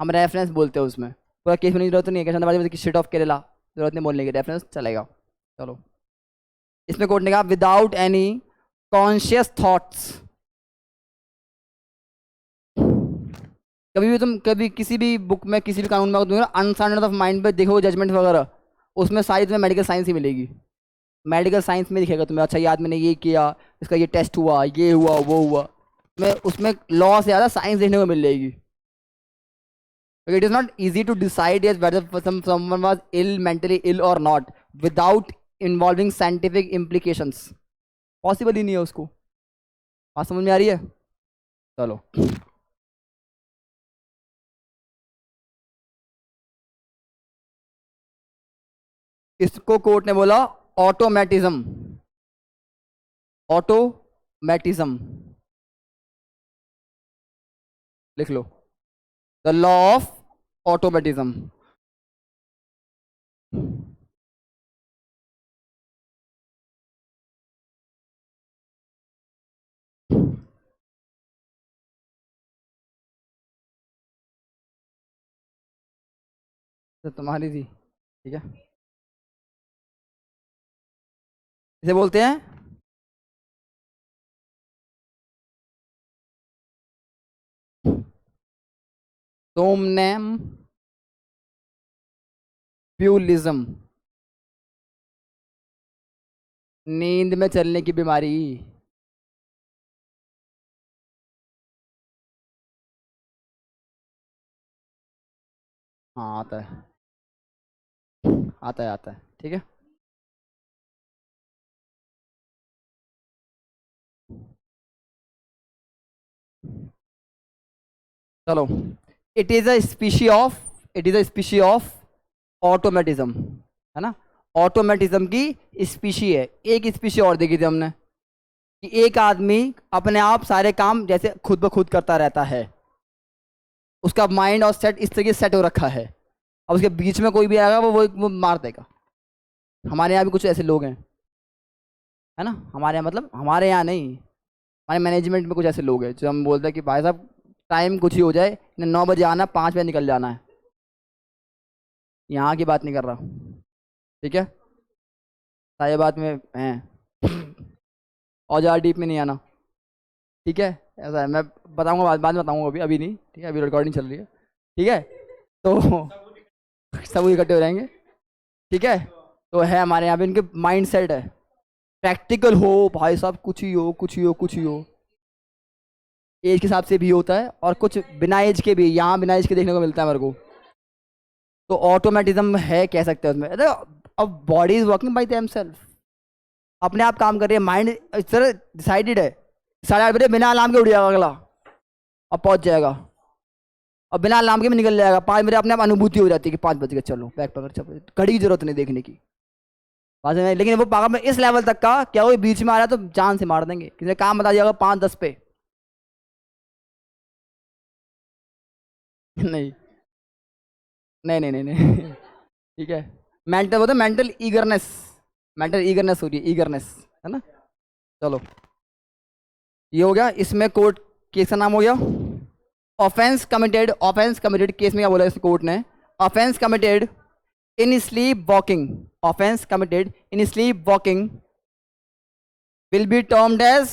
हम रेफरेंस बोलते हैं उसमें। पूरा केस होने की जरूरत नहीं है, केशवानंदा भारती की शिट ऑफ केरला, जरूरत नहीं बोलने की, रेफरेंस चलेगा। चलो, इसमें कोर्ट ने कहा विदाउट एनी कॉन्शियस थॉट्स। कभी भी तुम कभी किसी भी बुक में किसी भी कानून में अनसाइंड ऑफ माइंड पे देखो जजमेंट वगैरह, उसमें सारी तुम्हें मेडिकल साइंस ही मिलेगी। मेडिकल साइंस में दिखेगा तुम्हें, अच्छा ये आदमी ने ये किया, इसका ये टेस्ट हुआ, ये हुआ, वो हुआ। मैं उसमें लॉ से ज़्यादा साइंस देखने को मिल जाएगी। It is not easy to decide yes whether someone was ill, mentally ill or not without involving scientific implications। Possible ही नहीं है उसको। बात समझ में आ रही है? चलो, इसको कोर्ट ने बोला ऑटोमेटिज्म, ऑटोमेटिज्म लिख लो, द लॉ ऑफ ऑटोमेटिज्म। तो तुम्हारी थी, ठीक है। इसे बोलते हैं सोमनैम प्यूलिज्म, नींद में चलने की बीमारी। हाँ आता है, आता है, आता है, ठीक है। चलो, it is a species of, it is a species of automatism, है ना? ऑटोमेटिज्म की स्पीशी है। एक स्पीशी और देखी थी हमने कि एक आदमी अपने आप सारे काम जैसे खुद ब खुद करता रहता है, उसका माइंड और सेट इस तरीके से सेट हो रखा है। अब उसके बीच में कोई भी आएगा वो मार देगा। हमारे यहाँ भी कुछ ऐसे लोग हैं, है ना? हमारे यहाँ मतलब हमारे यहाँ नहीं, हमारे मैनेजमेंट में कुछ ऐसे लोग हैं जो हम बोलते हैं कि भाई साहब टाइम कुछ ही हो जाए, इन्हें 9 बजे आना, 5 बजे निकल जाना है। यहाँ की बात नहीं कर रहा, ठीक है? सारी बात में हैं, और ज़्यादा डीप में नहीं आना, ठीक है? ऐसा है, मैं बताऊंगा, बाद में बताऊंगा, अभी अभी नहीं, ठीक है? अभी रिकॉर्डिंग चल रही है, ठीक है? तो सब इकट्ठे हो जाएंगे, ठीक है? तो है हमारे यहाँ पे इनके माइंड सेट है, प्रैक्टिकल हो भाई साहब, कुछ ही हो, कुछ ही हो, कुछ ही हो। एज के हिसाब से भी होता है और कुछ बिना एज के भी, यहाँ बिना एज के देखने को मिलता है मेरे को। तो ऑटोमेटिज्म है, कह सकते हैं उसमें। अरे अब body is working by them self, अपने आप काम कर रही है, माइंड इस तरह डिसाइडेड है। 8:30 बिना अलार्म के उठ जाएगा अगला, अब पहुंच जाएगा, और बिना अलार्म के भी निकल जाएगा। 5 बजे अपने आप अनुभूति हो जाती है कि 5 बज गए, चलो बैग पकड़, चलो, घड़ी की जरूरत नहीं देखने की, बात में। लेकिन वो पागल में इस लेवल तक का, क्या वो बीच में आ रहा है तो जान से मार देंगे, किसी ने काम बता दिया होगा 5-10 पे। नहीं नहीं नहीं नहीं नहीं। ठीक है, मेंटल बोलते मेंटल ईगरनेस, मेंटल ईगरनेस हो रही है, ईगरनेस, है ना। चलो ये हो गया, इसमें कोर्ट केस का नाम हो गया offence committed. Offence committed case में क्या बोला इस कोर्ट ने, offence committed in sleep walking, offence committed in sleep walking will be termed as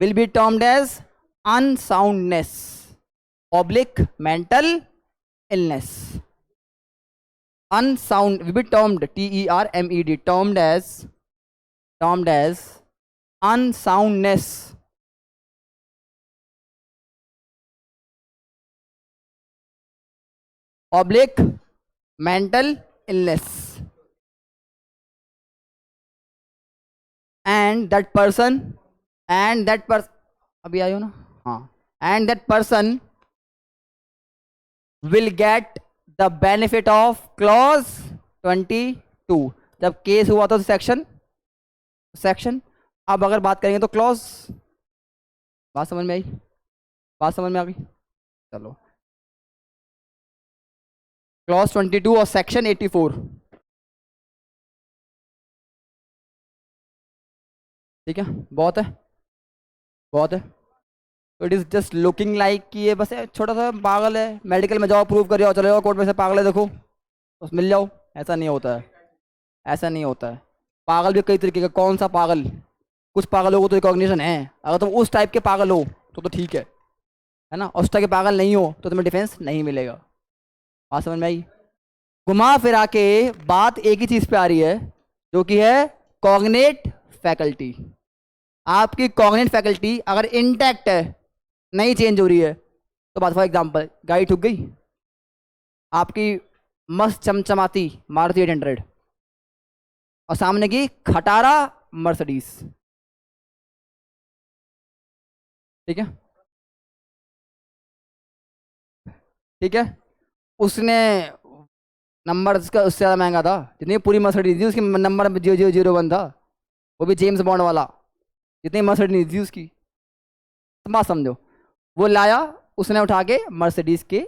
will be termed as unsoundness oblique mental illness. Unsound will be termed, termed, termed as unsoundness oblique mental illness, and that person अभी आयो ना, हाँ, and that person will get the benefit of clause 22। जब case हुआ था तो section, अब अगर बात करेंगे तो क्लॉज, बात समझ में आई, बात समझ में आ गई। चलो क्लॉज 22 और सेक्शन 84, ठीक है, बहुत है, बहुत है। तो it is just looking like कि ये बस छोटा सा पागल है, मेडिकल में जाओ प्रूव कर जाओ, चले जाओ कोर्ट में से पागल है देखो बस मिल जाओ, ऐसा नहीं होता है, ऐसा नहीं होता है। पागल भी कई तरीके का, कौन सा पागल, कुछ पागलों को तो रिकॉग्निशन है, अगर तुम उस टाइप के पागल हो तो ठीक है ना, उस टाइप के पागल नहीं हो तो तुम्हें डिफेंस नहीं मिलेगा। बात समझ में आई। घुमा फिरा के बात एक ही चीज पे आ रही है जो कि है कॉग्नेट फैकल्टी। आपकी कॉग्नेट फैकल्टी अगर इंटैक्ट है, नहीं चेंज हो रही है, तो बात फॉर एग्जाम्पल गाड़ी ठुक गई आपकी मस्त चमचमाती मारुति 800 और सामने की खटारा मर्सिडीज, ठीक है, ठीक है, उसने नंबर उसका उससे ज़्यादा महंगा था, जितनी पूरी मर्सिडीज थी उसकी नंबर 0001 था, वो भी जेम्स बॉन्ड वाला, जितनी मर्सिडीज थी उसकी, तो बात समझो। वो लाया, उसने उठा के मर्सिडीज के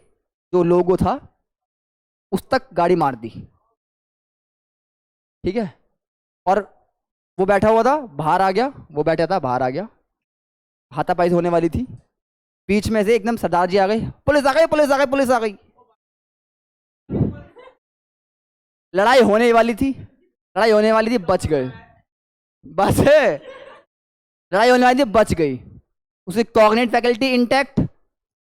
जो लोगो था उस तक गाड़ी मार दी, ठीक है, और वो बैठा हुआ था बाहर आ गया, वो बैठा था बाहर आ गया, हाथापाई होने वाली थी, बीच में से एकदम सरदार जी आ गए, पुलिस आ गई, पुलिस आ गई, पुलिस आ गई। लड़ाई होने वाली थी, लड़ाई होने वाली थी, बच गए, बस लड़ाई होने वाली थी, बच गई। उसकी कॉग्निट फैकल्टी इंटैक्ट,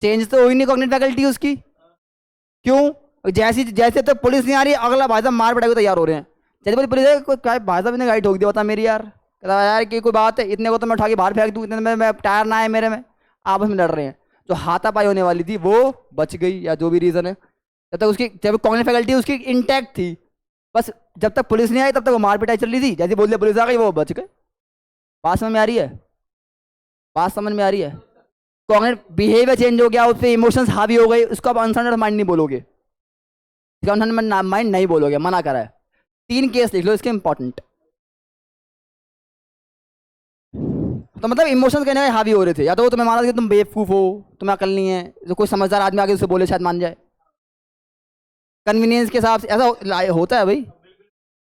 चेंज तो हुई नहीं कॉग्निट फैकल्टी उसकी, क्यों, जैसी जैसे तो पुलिस नहीं आ रही, अगला भाई साहब मार पिटाई को तैयार हो रहे हैं, जैसे बोली पुलिस है कोई भाई साहब ने गाड़ी ठोक दिया, बता मेरी यार, कहता यार कि कोई बात है, इतने को तो मैं उठा के बाहर फेंक दूँ, इतने में मैं टायर ना है मेरे में, आपस में लड़ रहे हैं। जो हाथापाई होने वाली थी वो बच गई, या जो भी रीज़न है, जब तक उसकी जब कॉग्निट फैकल्टी उसकी इंटैक्ट थी, बस जब तक पुलिस नहीं आई तब तक वो मार पिटाई चल रही थी, जैसे बोल दिया पुलिस आ गई वो बच गए। बात समझ में आ रही है, बात समझ में आ रही है। कॉग्निट बिहेवियर चेंज हो गया, उस पर इमोशंस हावी हो गए, उसको आप अनसर्टेन माइंड नहीं बोलोगे, माइंड नहीं बोलोगे, मना करा है। 3 केस लिख लो इसके इंपॉर्टेंट। तो मतलब इमोशंस कहने में हावी हो रहे थे, या तो वो तुम्हें माना कि तुम बेवकूफ हो, तुम्हें अकल नहीं है, जो कोई समझदार आदमी आगे उसे बोले शायद मान जाए, कन्वीनियंस के हिसाब से ऐसा होता है भाई।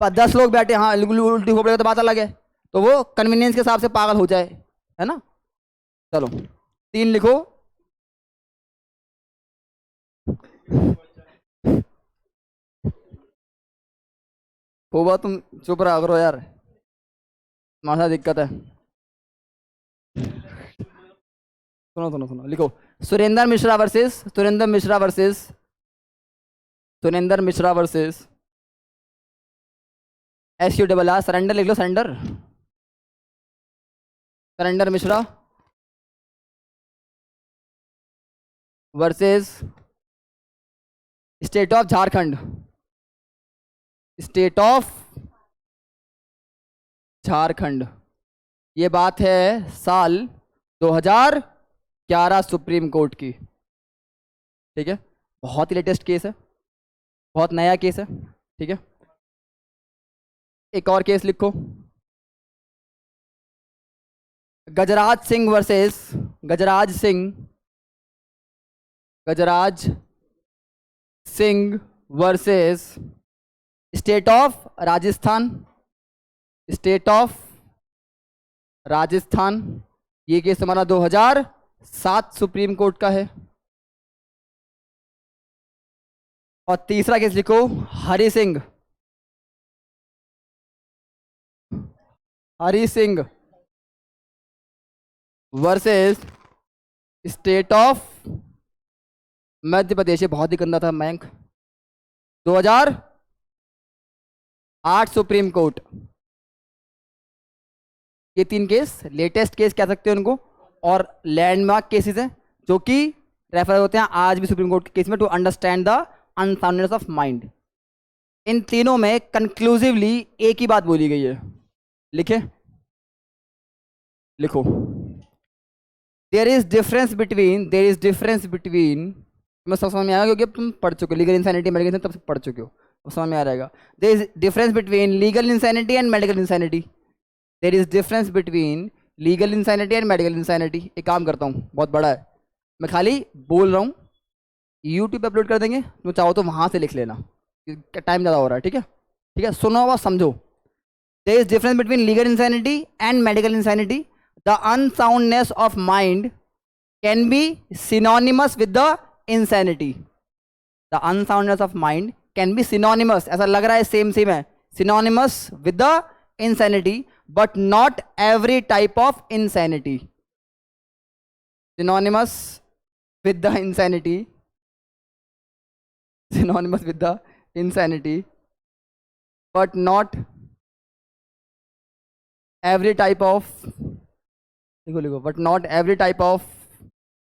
10 लोग बैठे, हाँ उल्टी हो पड़ेगा तो बात अलग है, तो वो कन्वीनियंस के हिसाब से पागल हो जाए, है ना। चलो 3 लिखो। होगा, तुम चुप रहा करो यार, तुम्हारे साथ दिक्कत है। सुनो सुनो सुनो, लिखो Surendra Mishra versus Surendra Mishra versus Surendra Mishra versus SURR, surrender लिख लो, surrender, surrender Mishra versus state of Jharkhand, state of Jharkhand. ये बात है साल 2011 सुप्रीम कोर्ट की, ठीक है, बहुत ही लेटेस्ट केस है, बहुत नया केस है, ठीक है। एक और केस लिखो, Gajraj Singh versus Gajraj Singh Gajraj Singh versus state of Rajasthan, state of Rajasthan. ये केस हमारा 2007 सुप्रीम कोर्ट का है। और तीसरा केस लिखो, Hari Singh, Hari Singh versus state of Madhya Pradesh. ये बहुत ही गंदा था बैंक, 2008 सुप्रीम कोर्ट। ये 3 केस लेटेस्ट केस कह सकते हैं उनको, और लैंडमार्क केसेस हैं जो कि रेफर होते हैं आज भी सुप्रीम कोर्ट के केस में to understand the unsoundness of mind. इन तीनों में कंक्लूसिवली एक ही बात बोली गई है, लिखे, लिखो। देयर इज डिफरेंस बिटवीन मैं समझ में आएगा क्योंकि अब तुम पढ़ चुके हो लीगल इंसैनिटी मेडिकल तब से पढ़ चुके हो, अब समझ में आ जाएगा। There is difference between legal insanity and medical insanity. There is difference between legal insanity and medical insanity. एक काम करता हूँ, बहुत बड़ा है, मैं खाली बोल रहा हूँ, यूट्यूब पे अपलोड कर देंगे, तुम चाहो तो वहाँ से लिख लेना, टाइम ज़्यादा हो रहा है, ठीक है, ठीक है। सुनो और समझो। There is difference between legal insanity and medical insanity. The unsoundness of mind can be synonymous with the insanity. The unsoundness of mind can be synonymous, ऐसा लग रहा है सेम सेम है, synonymous with the insanity, but not every type of insanity. Synonymous with the insanity, synonymous with the insanity, but not every type of, लिखो लिखो, but not every type of,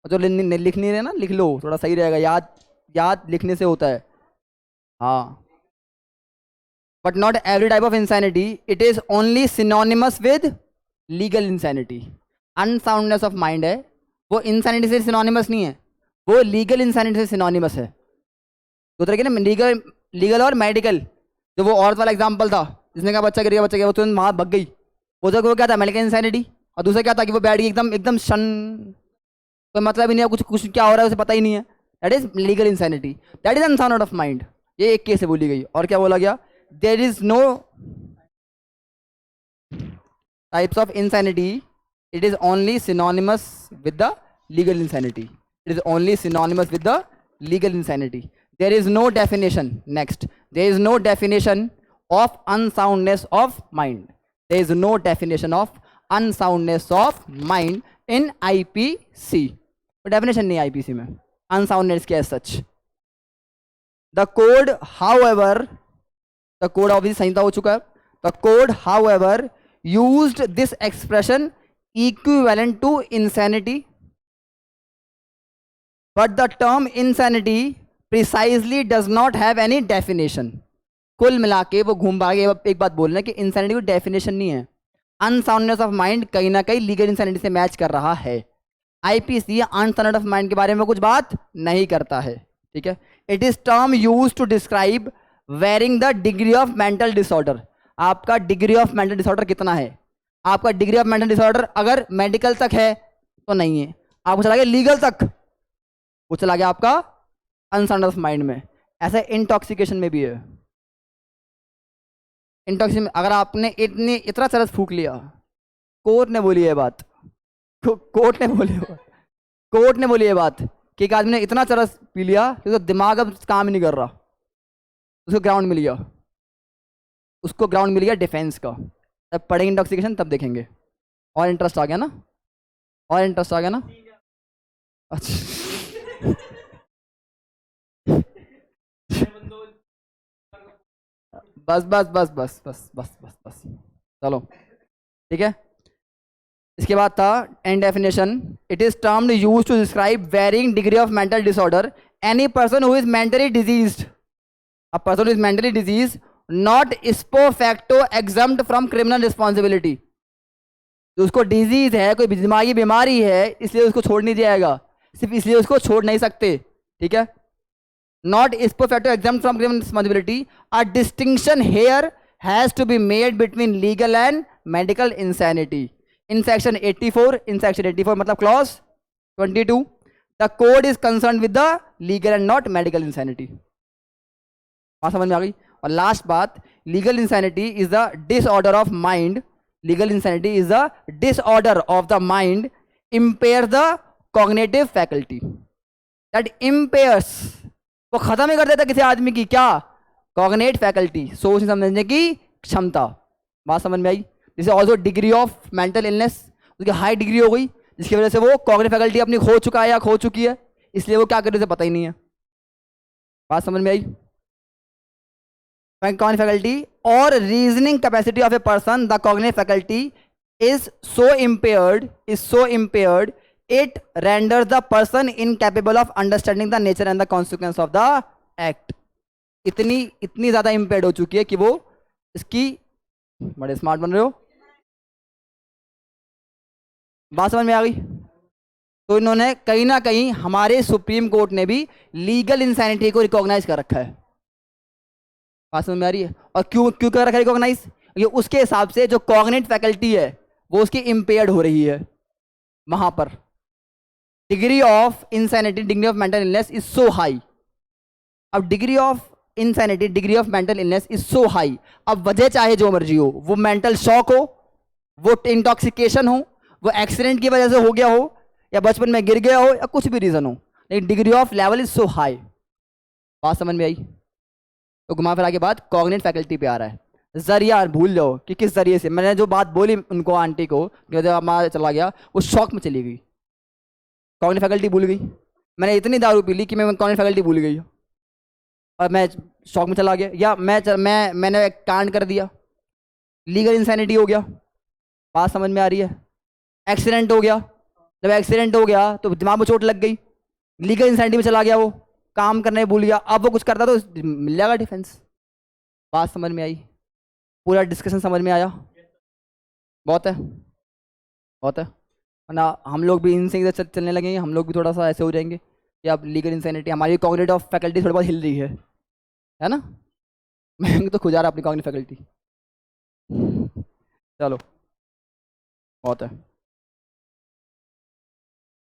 जो लिख नहीं रहे ना लिख लो, थोड़ा सही रहेगा, याद लिखने से होता है, हाँ। but not every type of insanity, it is only synonymous with legal insanity। unsoundness of mind है वो insanity से synonymous नहीं है, वो legal insanity से synonymous है। दो तरह के ना, लीगल और मेडिकल। जो वो औरत वाला एग्जांपल था जिसने कहा बच्चा गिर गया, वो तुरंत वहाँ भग गई, वो जगह वो क्या था, मेडिकल इंसैनिटी। और दूसरा क्या था कि वो बैठ गई एकदम शन, कोई मतलब ही नहीं है, कुछ क्या हो रहा है उसे पता ही नहीं है, that is legal insanity, that is unsound of mind. ये एक केस से बोली गई। और क्या बोला गया, there is no types of insanity, it is only synonymous with the legal insanity, it is only synonymous with the legal insanity. There is no definition. Next, there is no definition of unsoundness of mind. There is no definition of unsoundness of mind in IPC. तो definition नहीं IPC में unsoundness के as such. The code, however, the code obviously संहिता हो चुका है. The code, however, used this expression equivalent to insanity, but the term insanity precisely does not have any definition. कुल मिला के वो घूम भागे एक बात बोलना कि इंसैनिटी कोई डेफिनेशन नहीं है। अनसाउंडनेस ऑफ माइंड कहीं ना कहीं लीगल इंसैनिटी से मैच कर रहा है। आईपीसी अनसाउंडनेस ऑफ माइंड के बारे में कुछ बात नहीं करता है, ठीक है। It is term use to describe varying the degree of mental disorder. आपका डिग्री ऑफ मेंटल डिसऑर्डर कितना है, आपका डिग्री ऑफ मेंटल डिसऑर्डर अगर मेडिकल तक है तो नहीं है, आपको चला गया लीगल तक, वो चला गया आपका अनसाउंड ऑफ माइंड में। ऐसा इंटॉक्सिकेशन में भी है। इंटॉक्सिकेशन अगर आपने इतना चरस फूक लिया, कोर्ट ने बोली है बात, कोर्ट ने बोली है बात कि एक आदमी ने इतना चरस पी लिया कि उसका दिमाग अब काम ही नहीं कर रहा, उसको ग्राउंड मिल गया, उसको ग्राउंड मिल गया डिफेंस का। तब पढ़ेंगे इंटॉक्सिकेशन, तब देखेंगे। और इंटरेस्ट आ गया ना, और इंटरेस्ट आ गया ना, अच्छा। बस बस बस बस बस बस बस बस चलो, ठीक है। इसके बाद था and definition. It is termed used to describe varying degree of mental disorder any person who is mentally diseased. A person who is mentally diseased not इस्पो facto exempt from criminal responsibility. उसको disease है, कोई दिमागी बीमारी है, इसलिए उसको छोड़ नहीं जाएगा, सिर्फ इसलिए उसको छोड़ नहीं सकते, ठीक है। Not ipso facto exempt from criminal responsibility. A distinction here has to be made between legal and medical insanity. In section 84, मतलब clause 22, the code is concern with the legal and not medical insanity. बात समझ में आ गई। और last बात, legal insanity is the disorder of mind, legal insanity is the disorder of the mind impair the cognitive faculty, that impairs, वो खत्म ही कर देता किसी आदमी की क्या, कॉग्नेट फैकल्टी, सोचने समझने की क्षमता। बात समझ में आई। जैसे also degree of mental illness, उसकी हाई डिग्री हो गई जिसकी वजह से वो कॉग्निटिव फैकल्टी अपनी खो चुका है या खो चुकी है, इसलिए वो क्या करे उसे पता ही नहीं है। बात समझ में आई। कॉग्निटिव फैकल्टी और reasoning capacity of a person, the cognitive faculty is so impaired it renders the person incapable of understanding the nature and the consequence of the act। इतनी ज्यादा impaired हो चुकी है कि वो इसकी, बड़े स्मार्ट बन रहे हो, बात समझ में आ गई। तो इन्होंने कहीं ना कहीं, हमारे सुप्रीम कोर्ट ने भी लीगल इंसैनिटी को रिकॉग्नाइज कर रखा है। बात समझ में आ रही है। और क्यों क्यों कर रखा है रिकॉग्नाइज, ये उसके हिसाब से जो कॉग्निटिव फैकल्टी है वो उसकी इम्पेयर्ड हो रही है वहां पर। Degree of insanity, degree of mental illness is so high. अब degree of insanity, degree of mental illness is so high, अब वजह चाहे जो मर्जी हो, वो मेंटल शॉक हो, वो इंटॉक्सिकेशन हो, वो एक्सीडेंट की वजह से हो गया हो, या बचपन में गिर गया हो, या कुछ भी रीजन हो, लेकिन degree of level is so high. बात समझ में आई। तो घुमा फिरा के बात कॉग्निटिव फैकल्टी पे आ रहा है। जरिया भूल जाओ कि किस जरिए से, मैंने जो बात बोली उनको, आंटी को, जब मैं चला गया वो शॉक में चली गई, कॉग्निटिव फैकल्टी भूल गई। मैंने इतनी दारू पी ली कि मैं कॉग्निटिव फैकल्टी भूल गई और मैं शॉक में चला गया, या मैंने एक कांड कर दिया, लीगल इंसैनिटी हो गया। बात समझ में आ रही है। एक्सीडेंट हो गया, जब एक्सीडेंट हो गया तो दिमाग में चोट लग गई, लीगल इंसैनिटी में चला गया, वो काम करने भूल गया, अब वो कुछ करता तो मिल जाएगा डिफेंस। बात समझ में आई। पूरा डिस्कशन समझ में आया। बहुत है, बहुत है ना। हम लोग भी इनसे इधर चलने लगेंगे, हम लोग भी थोड़ा सा ऐसे हो जाएंगे कि अब लीगल इंसैनिटी, हमारी कॉग्निटिव फैकल्टी थोड़ी बहुत हिल रही है ना। मैं तो खुद जा रहा अपनी कॉग्निटिव फैकल्टी। चलो बहुत है।